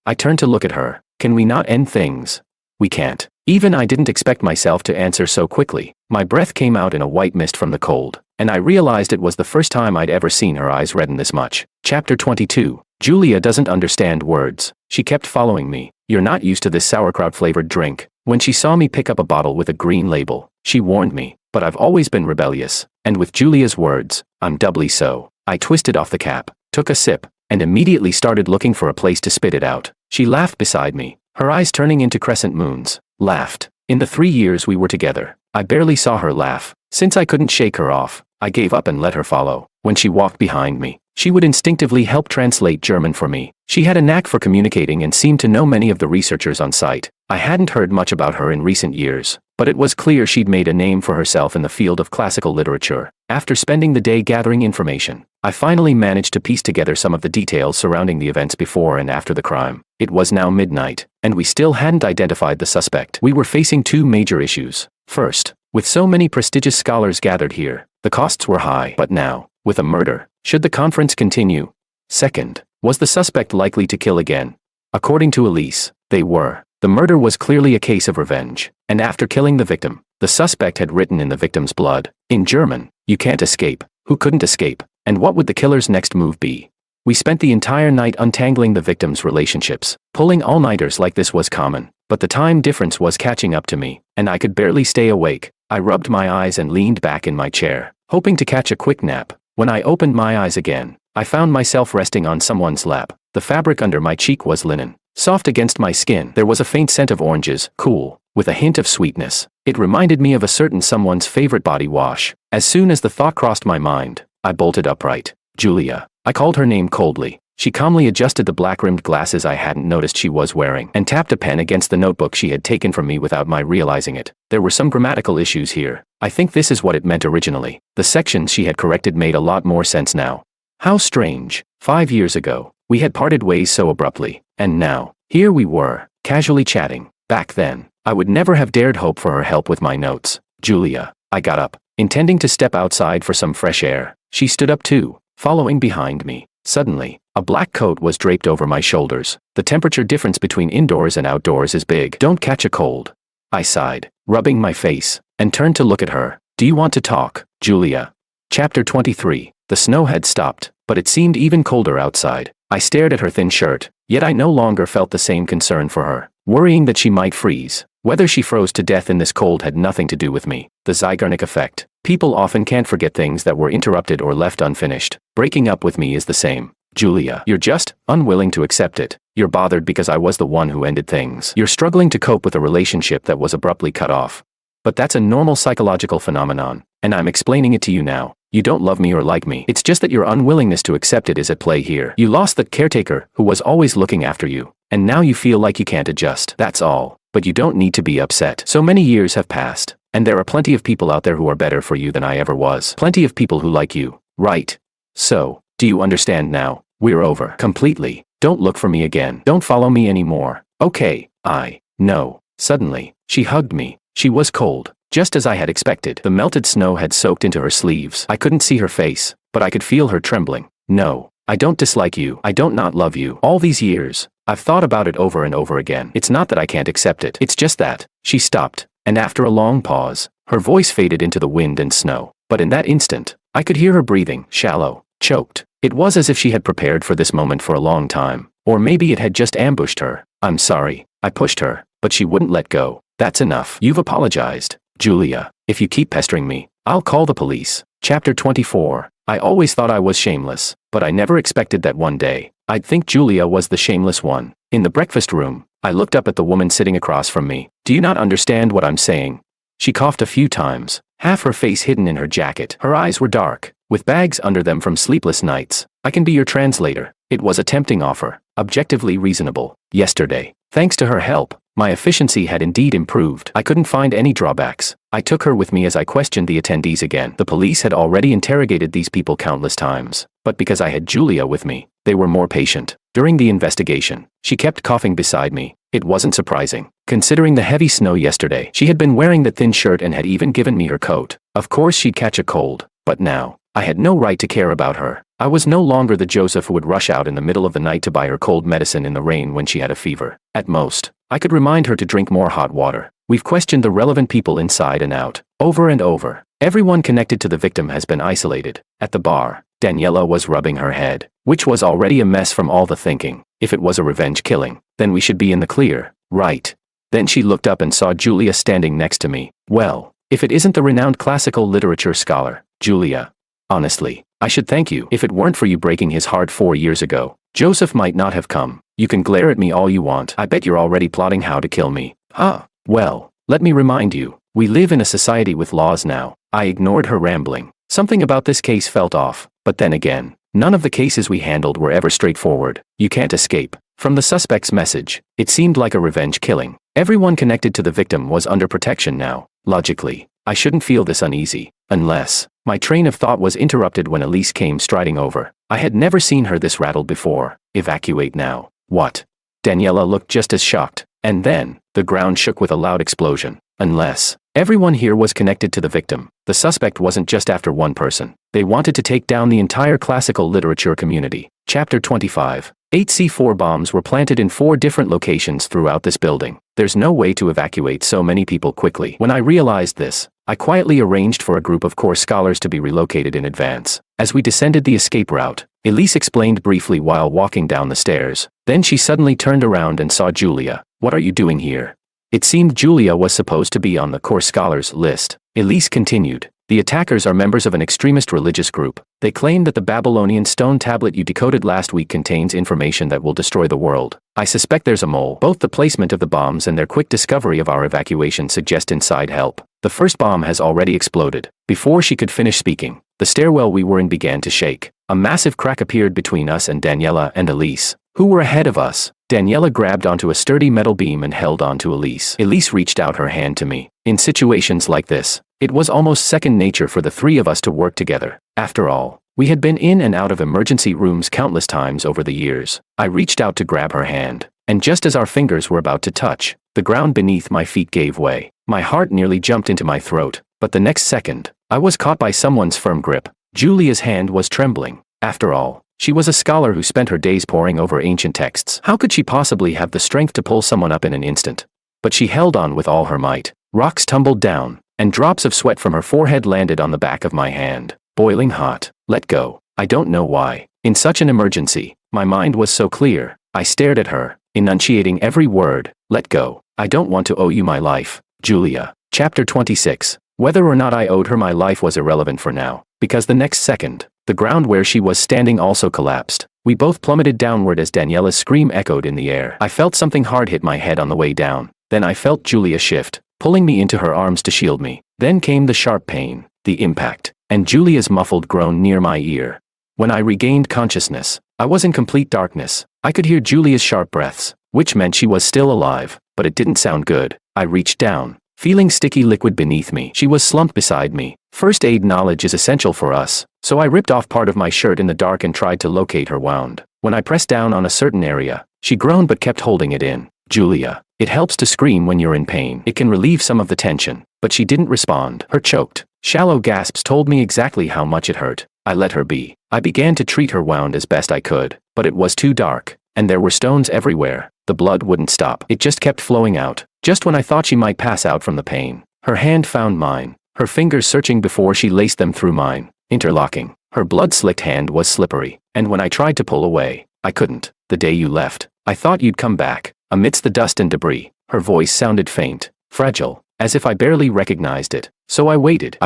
I turned to look at her. Can we not end things? We can't. Even I didn't expect myself to answer so quickly. My breath came out in a white mist from the cold, and I realized it was the first time I'd ever seen her eyes redden this much. Chapter 22. Julia doesn't understand words. She kept following me. You're not used to this sauerkraut-flavored drink. When she saw me pick up a bottle with a green label, she warned me, but I've always been rebellious, and with Julia's words, I'm doubly so. I twisted off the cap, took a sip, and immediately started looking for a place to spit it out. She laughed beside me, her eyes turning into crescent moons. Laughed. In the 3 years we were together, I barely saw her laugh. Since I couldn't shake her off, I gave up and let her follow. When she walked behind me, she would instinctively help translate German for me. She had a knack for communicating and seemed to know many of the researchers on site. I hadn't heard much about her in recent years, but it was clear she'd made a name for herself in the field of classical literature. After spending the day gathering information, I finally managed to piece together some of the details surrounding the events before and after the crime. It was now midnight, and we still hadn't identified the suspect. We were facing two major issues. First, with so many prestigious scholars gathered here, the costs were high. But now, with a murder, should the conference continue? Second, was the suspect likely to kill again? According to Elise, they were. The murder was clearly a case of revenge, and after killing the victim, the suspect had written in the victim's blood, in German, "You can't escape." Who couldn't escape? And what would the killer's next move be? We spent the entire night untangling the victims' relationships. Pulling all-nighters like this was common, but the time difference was catching up to me, and I could barely stay awake. I rubbed my eyes and leaned back in my chair, hoping to catch a quick nap. When I opened my eyes again, I found myself resting on someone's lap. The fabric under my cheek was linen, soft against my skin. There was a faint scent of oranges, cool, with a hint of sweetness. It reminded me of a certain someone's favorite body wash. As soon as the thought crossed my mind, I bolted upright. Julia. I called her name coldly. She calmly adjusted the black-rimmed glasses I hadn't noticed she was wearing, and tapped a pen against the notebook she had taken from me without my realizing it. There were some grammatical issues here. I think this is what it meant originally. The sections she had corrected made a lot more sense now. How strange. 5 years ago, we had parted ways so abruptly, and now, here we were, casually chatting. Back then, I would never have dared hope for her help with my notes. Julia. I got up, intending to step outside for some fresh air. She stood up too, following behind me. Suddenly, a black coat was draped over my shoulders. The temperature difference between indoors and outdoors is big. Don't catch a cold. I sighed, rubbing my face, and turned to look at her. Do you want to talk, Julia? Chapter 23. The snow had stopped, but it seemed even colder outside. I stared at her thin shirt, yet I no longer felt the same concern for her, worrying that she might freeze. Whether she froze to death in this cold had nothing to do with me. The Zeigarnik effect. People often can't forget things that were interrupted or left unfinished. Breaking up with me is the same. Julia, you're just unwilling to accept it. You're bothered because I was the one who ended things. You're struggling to cope with a relationship that was abruptly cut off. But that's a normal psychological phenomenon, and I'm explaining it to you now. You don't love me or like me. It's just that your unwillingness to accept it is at play here. You lost the caretaker who was always looking after you, and now you feel like you can't adjust. That's all. But you don't need to be upset. So many years have passed, and there are plenty of people out there who are better for you than I ever was. Plenty of people who like you, right? So, do you understand now? We're over. Completely. Don't look for me again. Don't follow me anymore. Okay, I know. Suddenly, she hugged me. She was cold, just as I had expected. The melted snow had soaked into her sleeves. I couldn't see her face, but I could feel her trembling. No, I don't dislike you. I don't not love you. All these years, I've thought about it over and over again. It's not that I can't accept it. It's just that. She stopped, and after a long pause, her voice faded into the wind and snow. But in that instant, I could hear her breathing, shallow, choked. It was as if she had prepared for this moment for a long time, or maybe it had just ambushed her. I'm sorry. I pushed her, but she wouldn't let go. That's enough. You've apologized, Julia. If you keep pestering me, I'll call the police. Chapter 24. I always thought I was shameless, but I never expected that one day, I'd think Julia was the shameless one. In the breakfast room, I looked up at the woman sitting across from me. Do you not understand what I'm saying? She coughed a few times, half her face hidden in her jacket. Her eyes were dark, with bags under them from sleepless nights. I can be your translator. It was a tempting offer, objectively reasonable. Yesterday, thanks to her help, my efficiency had indeed improved. I couldn't find any drawbacks. I took her with me as I questioned the attendees again. The police had already interrogated these people countless times, but because I had Julia with me, they were more patient. During the investigation, she kept coughing beside me. It wasn't surprising, considering the heavy snow yesterday. She had been wearing the thin shirt and had even given me her coat. Of course she'd catch a cold, but now, I had no right to care about her. I was no longer the Joseph who would rush out in the middle of the night to buy her cold medicine in the rain when she had a fever. At most, I could remind her to drink more hot water. We've questioned the relevant people inside and out, over and over. Everyone connected to the victim has been isolated. At the bar, Daniela was rubbing her head, which was already a mess from all the thinking. If it was a revenge killing, then we should be in the clear, right? Then she looked up and saw Julia standing next to me. Well, if it isn't the renowned classical literature scholar, Julia. Honestly, I should thank you. If it weren't for you breaking his heart 4 years ago, Joseph might not have come. You can glare at me all you want. I bet you're already plotting how to kill me. Huh? Well, let me remind you, we live in a society with laws now. I ignored her rambling. Something about this case felt off, but then again, none of the cases we handled were ever straightforward. You can't escape. From the suspect's message, it seemed like a revenge killing. Everyone connected to the victim was under protection now. Logically, I shouldn't feel this uneasy, unless My train of thought was interrupted when Elise came striding over. I had never seen her this rattled before. Evacuate now. What? Daniela looked just as shocked. And then, the ground shook with a loud explosion. Unless everyone here was connected to the victim, the suspect wasn't just after one person. They wanted to take down the entire classical literature community. Chapter 25. 8 C4 bombs were planted in 4 different locations throughout this building. There's no way to evacuate so many people quickly. When I realized this, I quietly arranged for a group of core scholars to be relocated in advance. As we descended the escape route, Elise explained briefly while walking down the stairs. Then she suddenly turned around and saw Julia. What are you doing here? It seemed Julia was supposed to be on the core scholars list. Elise continued. The attackers are members of an extremist religious group. They claim that the Babylonian stone tablet you decoded last week contains information that will destroy the world. I suspect there's a mole. Both the placement of the bombs and their quick discovery of our evacuation suggest inside help. The first bomb has already exploded. Before she could finish speaking, the stairwell we were in began to shake. A massive crack appeared between us and Daniela and Elise, who were ahead of us. Daniela grabbed onto a sturdy metal beam and held onto Elise. Elise reached out her hand to me. In situations like this, it was almost second nature for the 3 of us to work together. After all, we had been in and out of emergency rooms countless times over the years. I reached out to grab her hand, and just as our fingers were about to touch, the ground beneath my feet gave way. My heart nearly jumped into my throat, but the next second, I was caught by someone's firm grip. Julia's hand was trembling. After all, she was a scholar who spent her days poring over ancient texts. How could she possibly have the strength to pull someone up in an instant? But she held on with all her might. Rocks tumbled down, and drops of sweat from her forehead landed on the back of my hand. Boiling hot. Let go. I don't know why. In such an emergency, my mind was so clear. I stared at her, enunciating every word. Let go. I don't want to owe you my life, Julia. Chapter 26. Whether or not I owed her my life was irrelevant for now, because the next second, the ground where she was standing also collapsed. We both plummeted downward as Daniela's scream echoed in the air. I felt something hard hit my head on the way down. Then I felt Julia shift, pulling me into her arms to shield me. Then came the sharp pain, the impact, and Julia's muffled groan near my ear. When I regained consciousness, I was in complete darkness. I could hear Julia's sharp breaths, which meant she was still alive, but it didn't sound good. I reached down, feeling sticky liquid beneath me. She was slumped beside me. First aid knowledge is essential for us, so I ripped off part of my shirt in the dark and tried to locate her wound. When I pressed down on a certain area, she groaned but kept holding it in. Julia. It helps to scream when you're in pain. It can relieve some of the tension. But she didn't respond. Her choked, shallow gasps told me exactly how much it hurt. I let her be. I began to treat her wound as best I could, but it was too dark, and there were stones everywhere. The blood wouldn't stop. It just kept flowing out. Just when I thought she might pass out from the pain, her hand found mine, her fingers searching before she laced them through mine, interlocking. Her blood-slicked hand was slippery, and when I tried to pull away, I couldn't. The day you left, I thought you'd come back. Amidst the dust and debris, her voice sounded faint, fragile, as if I barely recognized it. So I waited,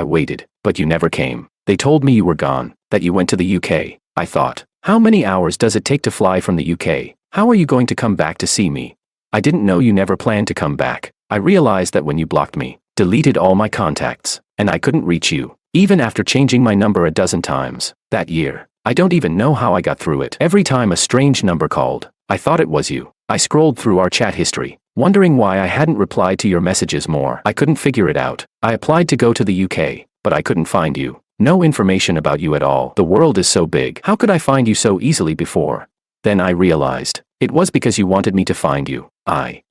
but you never came. They told me you were gone, that you went to the UK. I thought, how many hours does it take to fly from the UK? How are you going to come back to see me? I didn't know you never planned to come back. I realized that when you blocked me, deleted all my contacts, and I couldn't reach you, even after changing my number a dozen times. That year, I don't even know how I got through it. Every time a strange number called, I thought it was you. I scrolled through our chat history, wondering why I hadn't replied to your messages more. I couldn't figure it out. I applied to go to the UK, but I couldn't find you. No information about you at all. The world is so big. How could I find you so easily before? Then I realized, it was because you wanted me to find you. I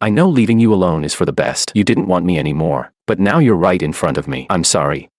know leaving you alone is for the best. You didn't want me anymore, but now you're right in front of me. I'm sorry.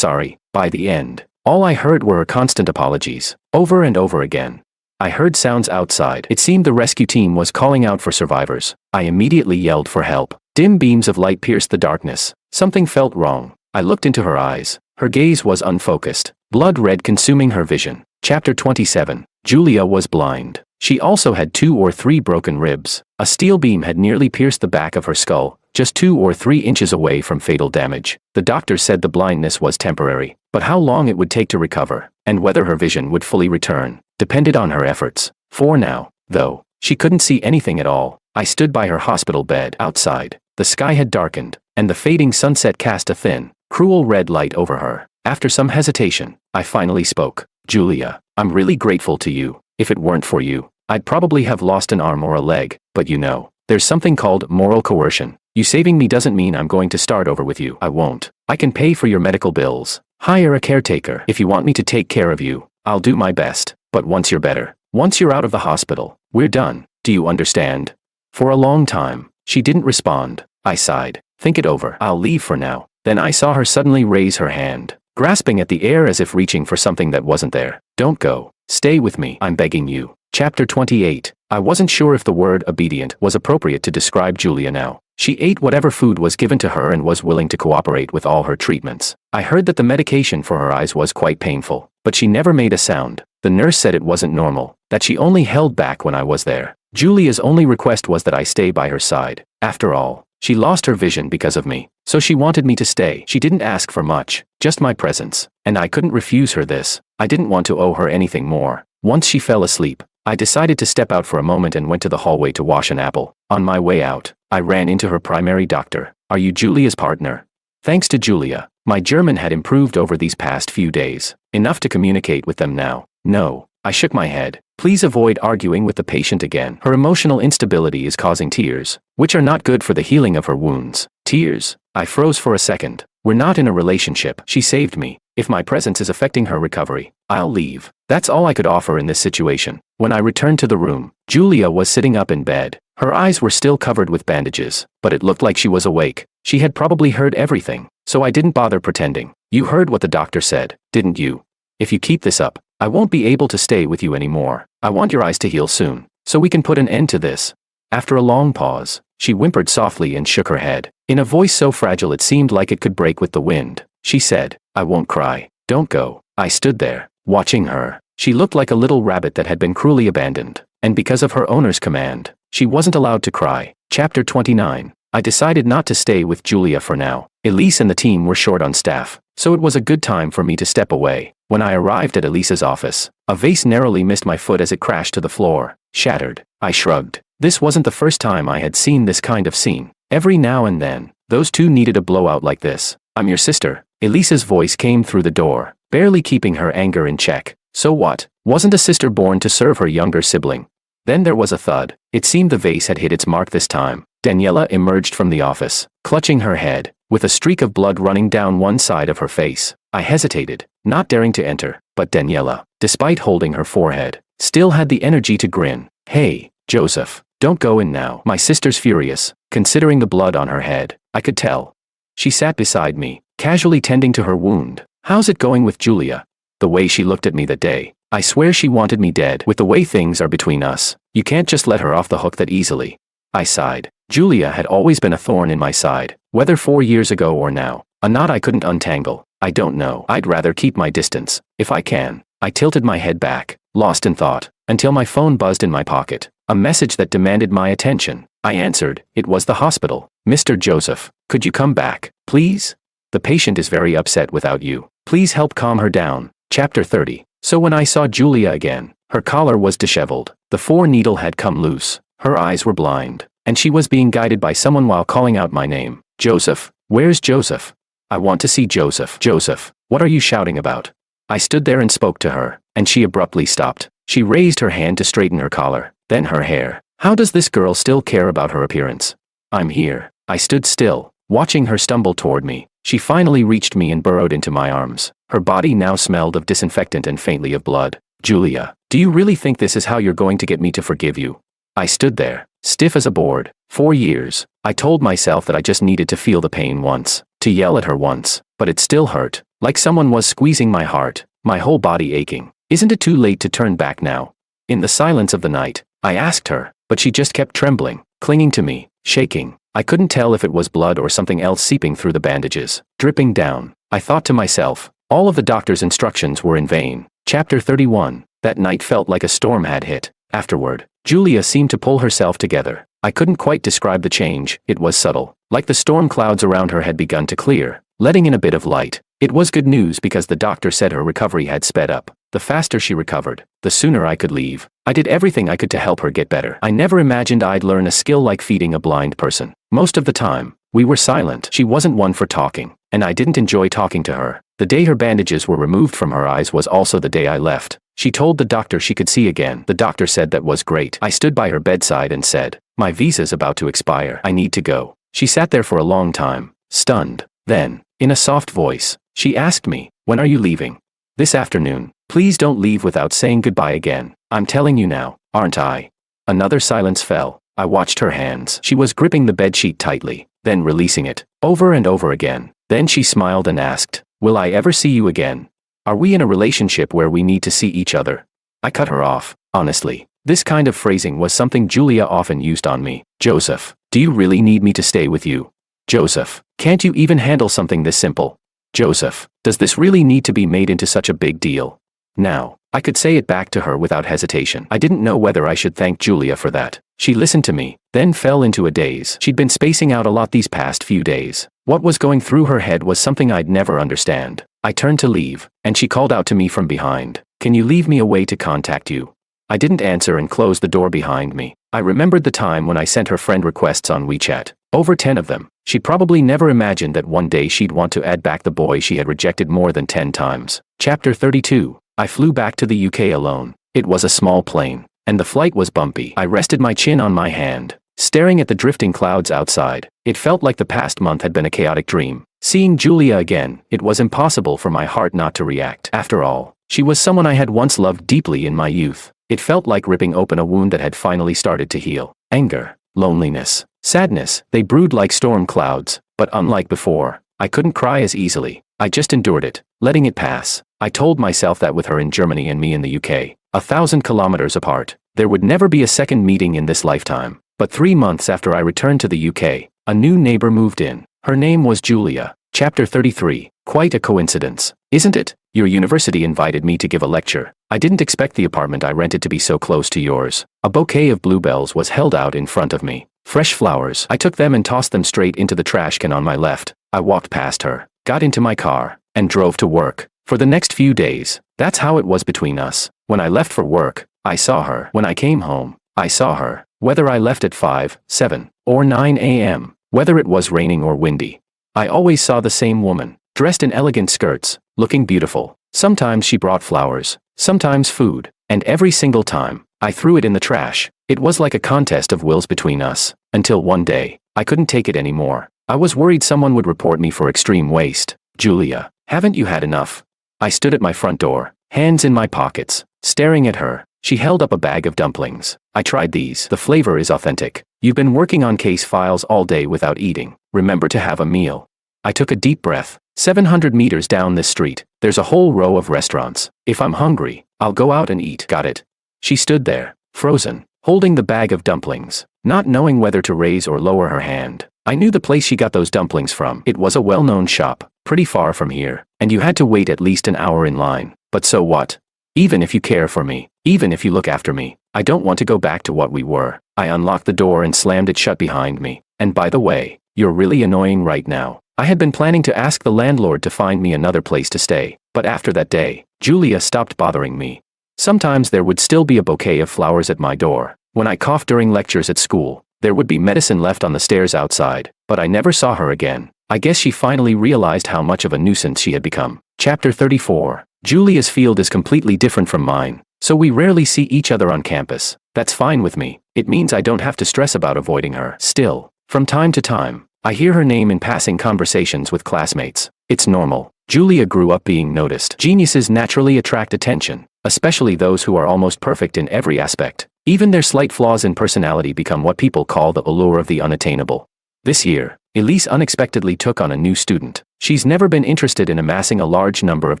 By the end, all I heard were her constant apologies, over and over again. I heard sounds outside. It seemed the rescue team was calling out for survivors. I immediately yelled for help. Dim beams of light pierced the darkness. Something felt wrong. I looked into her eyes. Her gaze was unfocused, blood red consuming her vision. Chapter 27. Julia was blind. She also had 2 or 3 broken ribs. A steel beam had nearly pierced the back of her skull, just 2 or 3 inches away from fatal damage. The doctor said the blindness was temporary, but how long it would take to recover, and whether her vision would fully return, depended on her efforts. For now, though, she couldn't see anything at all. I stood by her hospital bed. Outside, the sky had darkened, and the fading sunset cast a thin, cruel red light over her. After some hesitation, I finally spoke. Julia, I'm really grateful to you. If it weren't for you, I'd probably have lost an arm or a leg, but you know, there's something called moral coercion. You saving me doesn't mean I'm going to start over with you. I won't. I can pay for your medical bills, Hire a caretaker. If you want me to take care of you, I'll do my best. But once you're better, once you're out of the hospital, we're done. Do you understand? For a long time, she didn't respond. I sighed. Think it over. I'll leave for now. Then I saw her suddenly raise her hand, grasping at the air as if reaching for something that wasn't there. Don't go. Stay with me. I'm begging you. Chapter 28. I wasn't sure if the word obedient was appropriate to describe Julia now. She ate whatever food was given to her and was willing to cooperate with all her treatments. I heard that the medication for her eyes was quite painful, but she never made a sound. The nurse said it wasn't normal, that she only held back when I was there. Julia's only request was that I stay by her side. After all, she lost her vision because of me, so she wanted me to stay. She didn't ask for much, just my presence, and I couldn't refuse her this. I didn't want to owe her anything more. Once she fell asleep, I decided to step out for a moment and went to the hallway to wash an apple. On my way out, I ran into her primary doctor. Are you Julia's partner? Thanks to Julia, my German had improved over these past few days, enough to communicate with them now. No, I shook my head. Please avoid arguing with the patient again. Her emotional instability is causing tears, which are not good for the healing of her wounds. Tears? I froze for a second. We're not in a relationship. She saved me. If my presence is affecting her recovery, I'll leave. That's all I could offer in this situation. When I returned to the room, Julia was sitting up in bed. Her eyes were still covered with bandages, but it looked like she was awake. She had probably heard everything, so I didn't bother pretending. You heard what the doctor said, didn't you? If you keep this up, I won't be able to stay with you anymore. I want your eyes to heal soon, so we can put an end to this. After a long pause, she whimpered softly and shook her head. In a voice so fragile it seemed like it could break with the wind, she said, I won't cry. Don't go. I stood there, watching her. She looked like a little rabbit that had been cruelly abandoned, and because of her owner's command, she wasn't allowed to cry. Chapter 29. I decided not to stay with Julia for now. Elise and the team were short on staff, so it was a good time for me to step away. When I arrived at Elise's office, a vase narrowly missed my foot as it crashed to the floor, shattered. I shrugged. This wasn't the first time I had seen this kind of scene. Every now and then, those two needed a blowout like this. I'm your sister. Elise's voice came through the door, barely keeping her anger in check. So what? Wasn't a sister born to serve her younger sibling? Then there was a thud. It seemed the vase had hit its mark this time. Daniela emerged from the office, clutching her head, with a streak of blood running down one side of her face. I hesitated, not daring to enter, but Daniela, despite holding her forehead, still had the energy to grin. Hey, Joseph, don't go in now. My sister's furious, considering the blood on her head. I could tell. She sat beside me, casually tending to her wound. How's it going with Julia? The way she looked at me that day, I swear she wanted me dead. With the way things are between us, you can't just let her off the hook that easily. I sighed. Julia had always been a thorn in my side, whether 4 years ago or now. A knot I couldn't untangle. I don't know. I'd rather keep my distance, if I can. I tilted my head back, lost in thought, until my phone buzzed in my pocket. A message that demanded my attention. I answered. It was the hospital. Mr. Joseph, could you come back, please? The patient is very upset without you. Please help calm her down. Chapter 30. So when I saw Julia again, her collar was disheveled. The 4-needle had come loose. Her eyes were blind, and she was being guided by someone while calling out my name. Joseph, where's Joseph? I want to see Joseph. Joseph, what are you shouting about? I stood there and spoke to her, and she abruptly stopped. She raised her hand to straighten her collar, then her hair. How does this girl still care about her appearance? I'm here. I stood still, watching her stumble toward me. She finally reached me and burrowed into my arms. Her body now smelled of disinfectant and faintly of blood. Julia, do you really think this is how you're going to get me to forgive you? I stood there, stiff as a board. 4 years. I told myself that I just needed to feel the pain once, to yell at her once, but it still hurt, like someone was squeezing my heart, my whole body aching. Isn't it too late to turn back now? In the silence of the night, I asked her, but she just kept trembling, clinging to me, shaking. I couldn't tell if it was blood or something else seeping through the bandages, dripping down. I thought to myself, all of the doctor's instructions were in vain. Chapter 31. That night felt like a storm had hit. Afterward, Julia seemed to pull herself together. I couldn't quite describe the change. It was subtle, like the storm clouds around her had begun to clear, letting in a bit of light. It was good news because the doctor said her recovery had sped up. The faster she recovered, the sooner I could leave. I did everything I could to help her get better. I never imagined I'd learn a skill like feeding a blind person. Most of the time, we were silent. She wasn't one for talking, and I didn't enjoy talking to her. The day her bandages were removed from her eyes was also the day I left. She told the doctor she could see again. The doctor said that was great. I stood by her bedside and said, my visa's about to expire. I need to go. She sat there for a long time, stunned. Then, in a soft voice, she asked me, When are you leaving? This afternoon. Please don't leave without saying goodbye again. I'm telling you now, aren't I? Another silence fell. I watched her hands. She was gripping the bedsheet tightly, then releasing it, over and over again. Then she smiled and asked, "Will I ever see you again? Are we in a relationship where we need to see each other?" I cut her off. Honestly, this kind of phrasing was something Julia often used on me. "Joseph, do you really need me to stay with you? Joseph, can't you even handle something this simple? Joseph, does this really need to be made into such a big deal?" Now, I could say it back to her without hesitation. I didn't know whether I should thank Julia for that. She listened to me, then fell into a daze. She'd been spacing out a lot these past few days. What was going through her head was something I'd never understand. I turned to leave, and she called out to me from behind, "Can you leave me a way to contact you?" I didn't answer and closed the door behind me. I remembered the time when I sent her friend requests on WeChat. Over 10 of them. She probably never imagined that one day she'd want to add back the boy she had rejected more than 10 times. Chapter 32. I flew back to the UK alone. It was a small plane, and the flight was bumpy. I rested my chin on my hand, staring at the drifting clouds outside. It felt like the past month had been a chaotic dream. Seeing Julia again, it was impossible for my heart not to react. After all, she was someone I had once loved deeply in my youth. It felt like ripping open a wound that had finally started to heal. Anger, loneliness, sadness, they brewed like storm clouds, but unlike before, I couldn't cry as easily. I just endured it, letting it pass. I told myself that with her in Germany and me in the UK, 1,000 kilometers apart, there would never be a second meeting in this lifetime. But 3 months after I returned to the UK, a new neighbor moved in. Her name was Julia. Chapter 33. Quite a coincidence, isn't it? Your university invited me to give a lecture. I didn't expect the apartment I rented to be so close to yours. A bouquet of bluebells was held out in front of me. Fresh flowers. I took them and tossed them straight into the trash can on my left. I walked past her, got into my car, and drove to work. For the next few days, that's how it was between us. When I left for work, I saw her. When I came home, I saw her. Whether I left at 5, 7, or 9 a.m., whether it was raining or windy, I always saw the same woman, dressed in elegant skirts, looking beautiful. Sometimes she brought flowers, sometimes food, and every single time, I threw it in the trash. It was like a contest of wills between us, until one day, I couldn't take it anymore. I was worried someone would report me for extreme waste. "Julia, haven't you had enough?" I stood at my front door, hands in my pockets, staring at her. She held up a bag of dumplings. "I tried these. The flavor is authentic. You've been working on case files all day without eating. Remember to have a meal." I took a deep breath. 700 meters down this street, there's a whole row of restaurants. If I'm hungry, I'll go out and eat. Got it? She stood there, frozen, holding the bag of dumplings, not knowing whether to raise or lower her hand. I knew the place she got those dumplings from. It was a well-known shop, pretty far from here, and you had to wait at least an hour in line. But so what? Even if you care for me, even if you look after me, I don't want to go back to what we were. I unlocked the door and slammed it shut behind me. And by the way, you're really annoying right now. I had been planning to ask the landlord to find me another place to stay, but after that day, Julia stopped bothering me. Sometimes there would still be a bouquet of flowers at my door. When I coughed during lectures at school, there would be medicine left on the stairs outside, but I never saw her again. I guess she finally realized how much of a nuisance she had become. Chapter 34. Julia's field is completely different from mine, so we rarely see each other on campus. That's fine with me. It means I don't have to stress about avoiding her. Still, from time to time, I hear her name in passing conversations with classmates. It's normal. Julia grew up being noticed. Geniuses naturally attract attention, especially those who are almost perfect in every aspect. Even their slight flaws in personality become what people call the allure of the unattainable. This year, Elise unexpectedly took on a new student. She's never been interested in amassing a large number of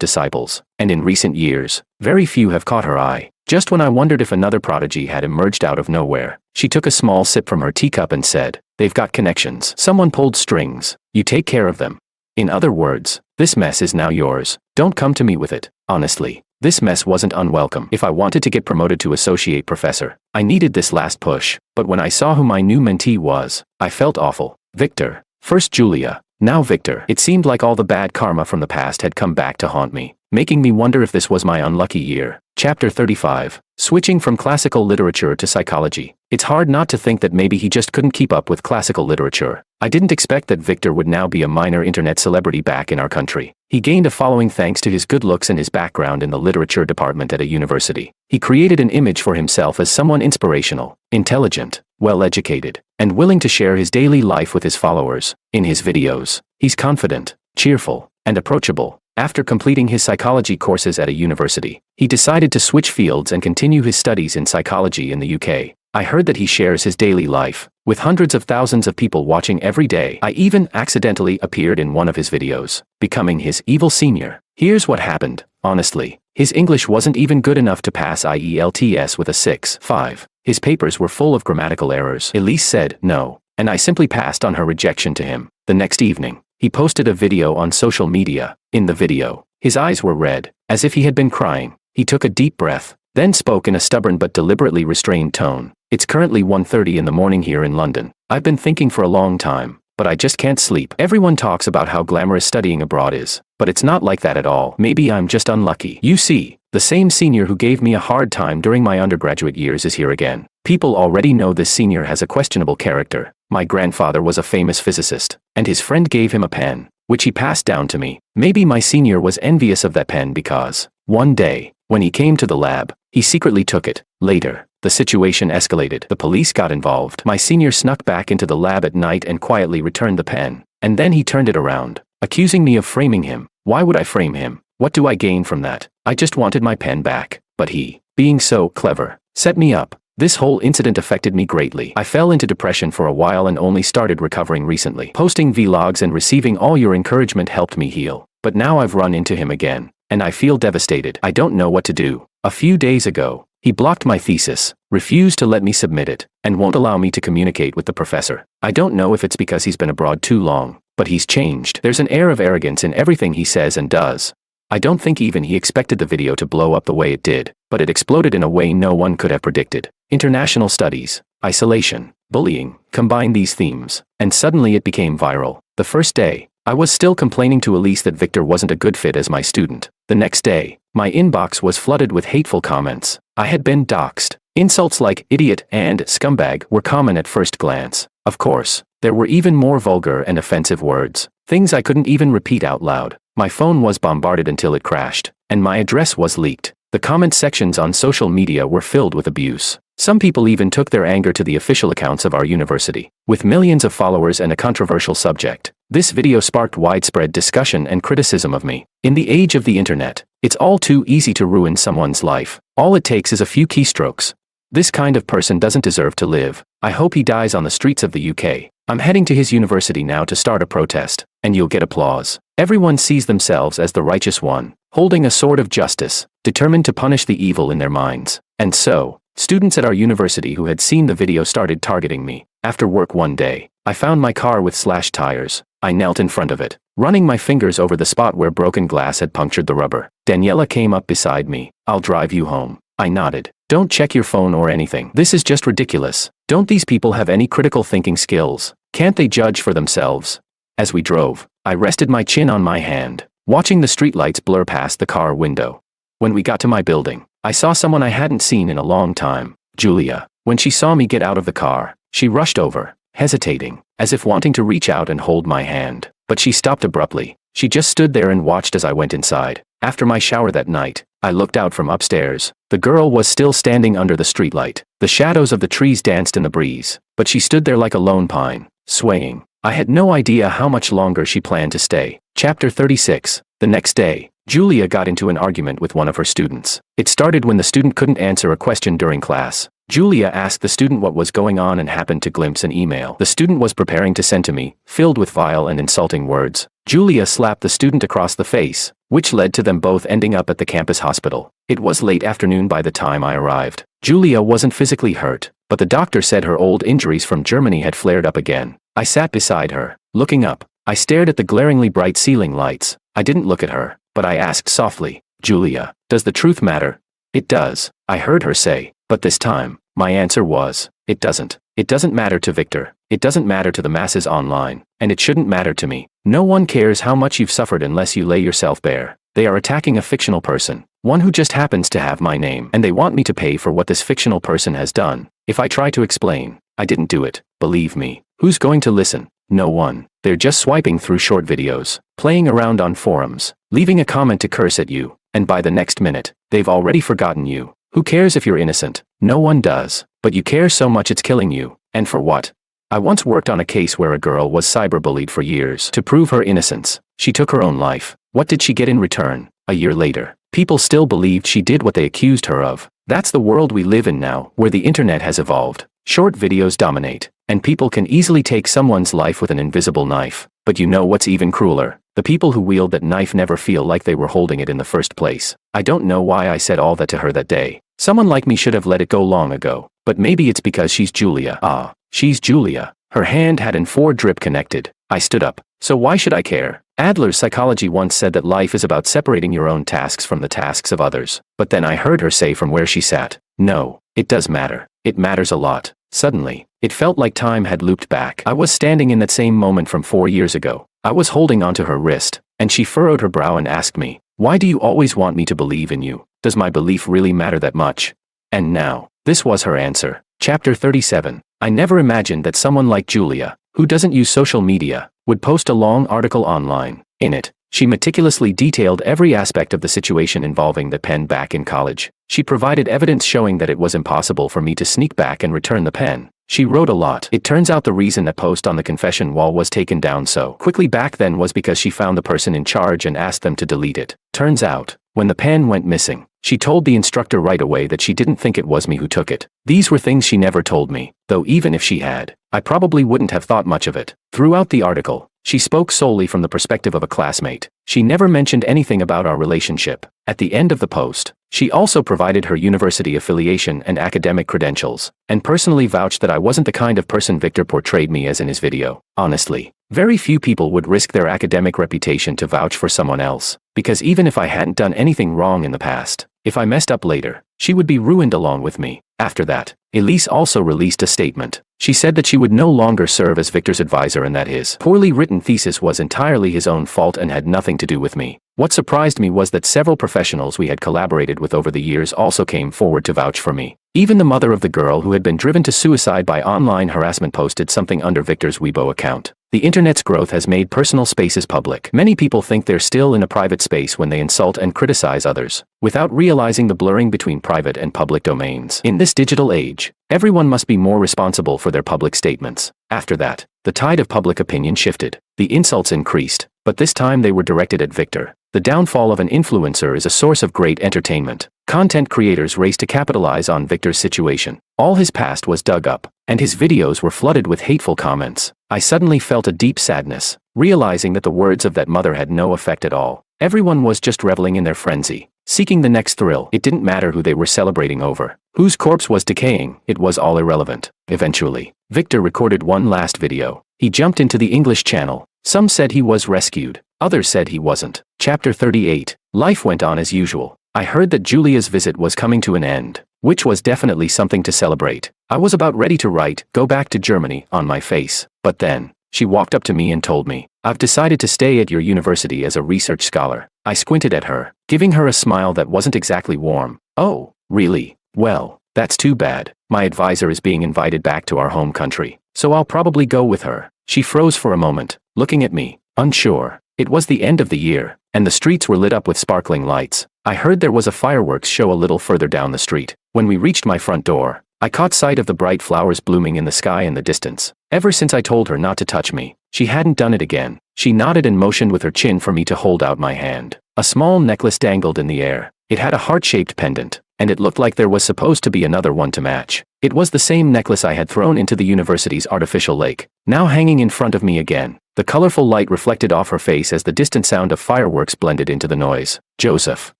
disciples, and in recent years, very few have caught her eye. Just when I wondered if another prodigy had emerged out of nowhere, she took a small sip from her teacup and said, "They've got connections. Someone pulled strings. You take care of them." In other words, this mess is now yours. Don't come to me with it. Honestly, this mess wasn't unwelcome. If I wanted to get promoted to associate professor, I needed this last push. But when I saw who my new mentee was, I felt awful. Victor. First Julia, now Victor. It seemed like all the bad karma from the past had come back to haunt me, making me wonder if this was my unlucky year. Chapter 35. Switching from classical literature to psychology. It's hard not to think that maybe he just couldn't keep up with classical literature. I didn't expect that Victor would now be a minor internet celebrity back in our country. He gained a following thanks to his good looks and his background in the literature department at a university. He created an image for himself as someone inspirational, intelligent, well-educated, and willing to share his daily life with his followers. In his videos, he's confident, cheerful, and approachable. After completing his psychology courses at a university, he decided to switch fields and continue his studies in psychology in the UK. I heard that he shares his daily life, with hundreds of thousands of people watching every day. I even accidentally appeared in one of his videos, becoming his evil senior. Here's what happened, honestly. His English wasn't even good enough to pass IELTS with a 6.5. His papers were full of grammatical errors. Elise said no, and I simply passed on her rejection to him. The next evening, he posted a video on social media. In the video, his eyes were red, as if he had been crying. He took a deep breath, then spoke in a stubborn but deliberately restrained tone. It's currently 1:30 in the morning here in London. I've been thinking for a long time, but I just can't sleep. Everyone talks about how glamorous studying abroad is, but it's not like that at all. Maybe I'm just unlucky. You see, the same senior who gave me a hard time during my undergraduate years is here again. People already know this senior has a questionable character. My grandfather was a famous physicist, and his friend gave him a pen, which he passed down to me. Maybe my senior was envious of that pen because, one day, when he came to the lab, he secretly took it. Later, the situation escalated. The police got involved. My senior snuck back into the lab at night and quietly returned the pen. And then he turned it around, accusing me of framing him. Why would I frame him? What do I gain from that? I just wanted my pen back. But he, being so clever, set me up. This whole incident affected me greatly. I fell into depression for a while and only started recovering recently. Posting vlogs and receiving all your encouragement helped me heal. But now I've run into him again, and I feel devastated. I don't know what to do. A few days ago, he blocked my thesis, refused to let me submit it, and won't allow me to communicate with the professor. I don't know if it's because he's been abroad too long, but he's changed. There's an air of arrogance in everything he says and does. I don't think even he expected the video to blow up the way it did, but it exploded in a way no one could have predicted. International studies, isolation, bullying, combine these themes, and suddenly it became viral. The first day, I was still complaining to Elise that Victor wasn't a good fit as my student. The next day, my inbox was flooded with hateful comments. I had been doxxed. Insults like idiot and scumbag were common at first glance. Of course, there were even more vulgar and offensive words, things I couldn't even repeat out loud. My phone was bombarded until it crashed, and my address was leaked. The comment sections on social media were filled with abuse. Some people even took their anger to the official accounts of our university. With millions of followers and a controversial subject, this video sparked widespread discussion and criticism of me. In the age of the internet, it's all too easy to ruin someone's life. All it takes is a few keystrokes. This kind of person doesn't deserve to live. I hope he dies on the streets of the UK. I'm heading to his university now to start a protest, and you'll get applause. Everyone sees themselves as the righteous one, holding a sword of justice, determined to punish the evil in their minds. And so, students at our university who had seen the video started targeting me. After work one day, I found my car with slashed tires. I knelt in front of it, running my fingers over the spot where broken glass had punctured the rubber. Daniela came up beside me. "I'll drive you home." I nodded. "Don't check your phone or anything. This is just ridiculous. Don't these people have any critical thinking skills? Can't they judge for themselves?" As we drove, I rested my chin on my hand, watching the streetlights blur past the car window. When we got to my building, I saw someone I hadn't seen in a long time, Julia. When she saw me get out of the car, she rushed over, hesitating, as if wanting to reach out and hold my hand. But she stopped abruptly. She just stood there and watched as I went inside. After my shower that night, I looked out from upstairs. The girl was still standing under the streetlight. The shadows of the trees danced in the breeze, but she stood there like a lone pine, swaying. I had no idea how much longer she planned to stay. Chapter 36. The next day, Julia got into an argument with one of her students. It started when the student couldn't answer a question during class. Julia asked the student what was going on and happened to glimpse an email the student was preparing to send to me, filled with vile and insulting words. Julia slapped the student across the face, which led to them both ending up at the campus hospital. It was late afternoon by the time I arrived. Julia wasn't physically hurt, but the doctor said her old injuries from Germany had flared up again. I sat beside her, looking up. I stared at the glaringly bright ceiling lights. I didn't look at her, but I asked softly, "Julia, does the truth matter?" "It does," I heard her say. But this time, my answer was, "It doesn't. It doesn't matter to Victor. It doesn't matter to the masses online. And it shouldn't matter to me. No one cares how much you've suffered unless you lay yourself bare. They are attacking a fictional person, one who just happens to have my name, and they want me to pay for what this fictional person has done. If I try to explain, I didn't do it. Believe me. Who's going to listen? No one. They're just swiping through short videos, playing around on forums, leaving a comment to curse at you, and by the next minute, they've already forgotten you. Who cares if you're innocent? No one does. But you care so much it's killing you. And for what? I once worked on a case where a girl was cyberbullied for years. To prove her innocence, she took her own life. What did she get in return? A year later, people still believed she did what they accused her of. That's the world we live in now, where the internet has evolved. Short videos dominate, and people can easily take someone's life with an invisible knife. But you know what's even crueler? The people who wield that knife never feel like they were holding it in the first place. I don't know why I said all that to her that day. Someone like me should have let it go long ago. But maybe it's because she's Julia. Ah, she's Julia. Her hand had an 4 drip connected. I stood up. So why should I care? Adler's psychology once said that life is about separating your own tasks from the tasks of others. But then I heard her say from where she sat, no, it does matter. It matters a lot. Suddenly, it felt like time had looped back. I was standing in that same moment from 4 years ago. I was holding onto her wrist, and she furrowed her brow and asked me, why do you always want me to believe in you? Does my belief really matter that much? And now, this was her answer. Chapter 37. I never imagined that someone like Julia, who doesn't use social media, would post a long article online. In it, she meticulously detailed every aspect of the situation involving the pen back in college. She provided evidence showing that it was impossible for me to sneak back and return the pen. She wrote a lot. It turns out the reason that post on the confession wall was taken down so quickly back then was because she found the person in charge and asked them to delete it. Turns out, when the pen went missing, she told the instructor right away that she didn't think it was me who took it. These were things she never told me, though even if she had, I probably wouldn't have thought much of it. Throughout the article, she spoke solely from the perspective of a classmate. She never mentioned anything about our relationship. At the end of the post, she also provided her university affiliation and academic credentials, and personally vouched that I wasn't the kind of person Victor portrayed me as in his video. Honestly, very few people would risk their academic reputation to vouch for someone else, because even if I hadn't done anything wrong in the past, if I messed up later, she would be ruined along with me. After that, Elise also released a statement. She said that she would no longer serve as Victor's advisor and that his poorly written thesis was entirely his own fault and had nothing to do with me. What surprised me was that several professionals we had collaborated with over the years also came forward to vouch for me. Even the mother of the girl who had been driven to suicide by online harassment posted something under Victor's Weibo account. The internet's growth has made personal spaces public. Many people think they're still in a private space when they insult and criticize others, without realizing the blurring between private and public domains. In this digital age, everyone must be more responsible for their public statements. After that, the tide of public opinion shifted. The insults increased, but this time they were directed at Victor. The downfall of an influencer is a source of great entertainment. Content creators raced to capitalize on Victor's situation. All his past was dug up, and his videos were flooded with hateful comments. I suddenly felt a deep sadness, realizing that the words of that mother had no effect at all. Everyone was just reveling in their frenzy, seeking the next thrill. It didn't matter who they were celebrating over, whose corpse was decaying, it was all irrelevant. Eventually, Victor recorded one last video. He jumped into the English channel. Some said he was rescued, others said he wasn't. Chapter 38. Life went on as usual. I heard that Julia's visit was coming to an end, which was definitely something to celebrate. I was about ready to write, "Go back to Germany," on my face. But then, she walked up to me and told me, "I've decided to stay at your university as a research scholar." I squinted at her, giving her a smile that wasn't exactly warm. "Oh, really? Well, that's too bad. My advisor is being invited back to our home country, so I'll probably go with her." She froze for a moment, looking at me, unsure. It was the end of the year, and the streets were lit up with sparkling lights. I heard there was a fireworks show a little further down the street. When we reached my front door, I caught sight of the bright flowers blooming in the sky in the distance. Ever since I told her not to touch me, she hadn't done it again. She nodded and motioned with her chin for me to hold out my hand. A small necklace dangled in the air. It had a heart-shaped pendant, and it looked like there was supposed to be another one to match. It was the same necklace I had thrown into the university's artificial lake, now hanging in front of me again. The colorful light reflected off her face as the distant sound of fireworks blended into the noise. "Joseph,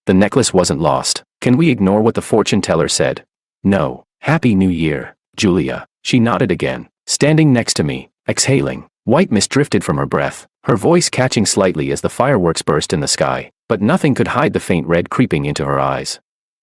the necklace wasn't lost. Can we ignore what the fortune teller said?" "No. Happy New Year, Julia." She nodded again, standing next to me, exhaling. White mist drifted from her breath, her voice catching slightly as the fireworks burst in the sky, but nothing could hide the faint red creeping into her eyes.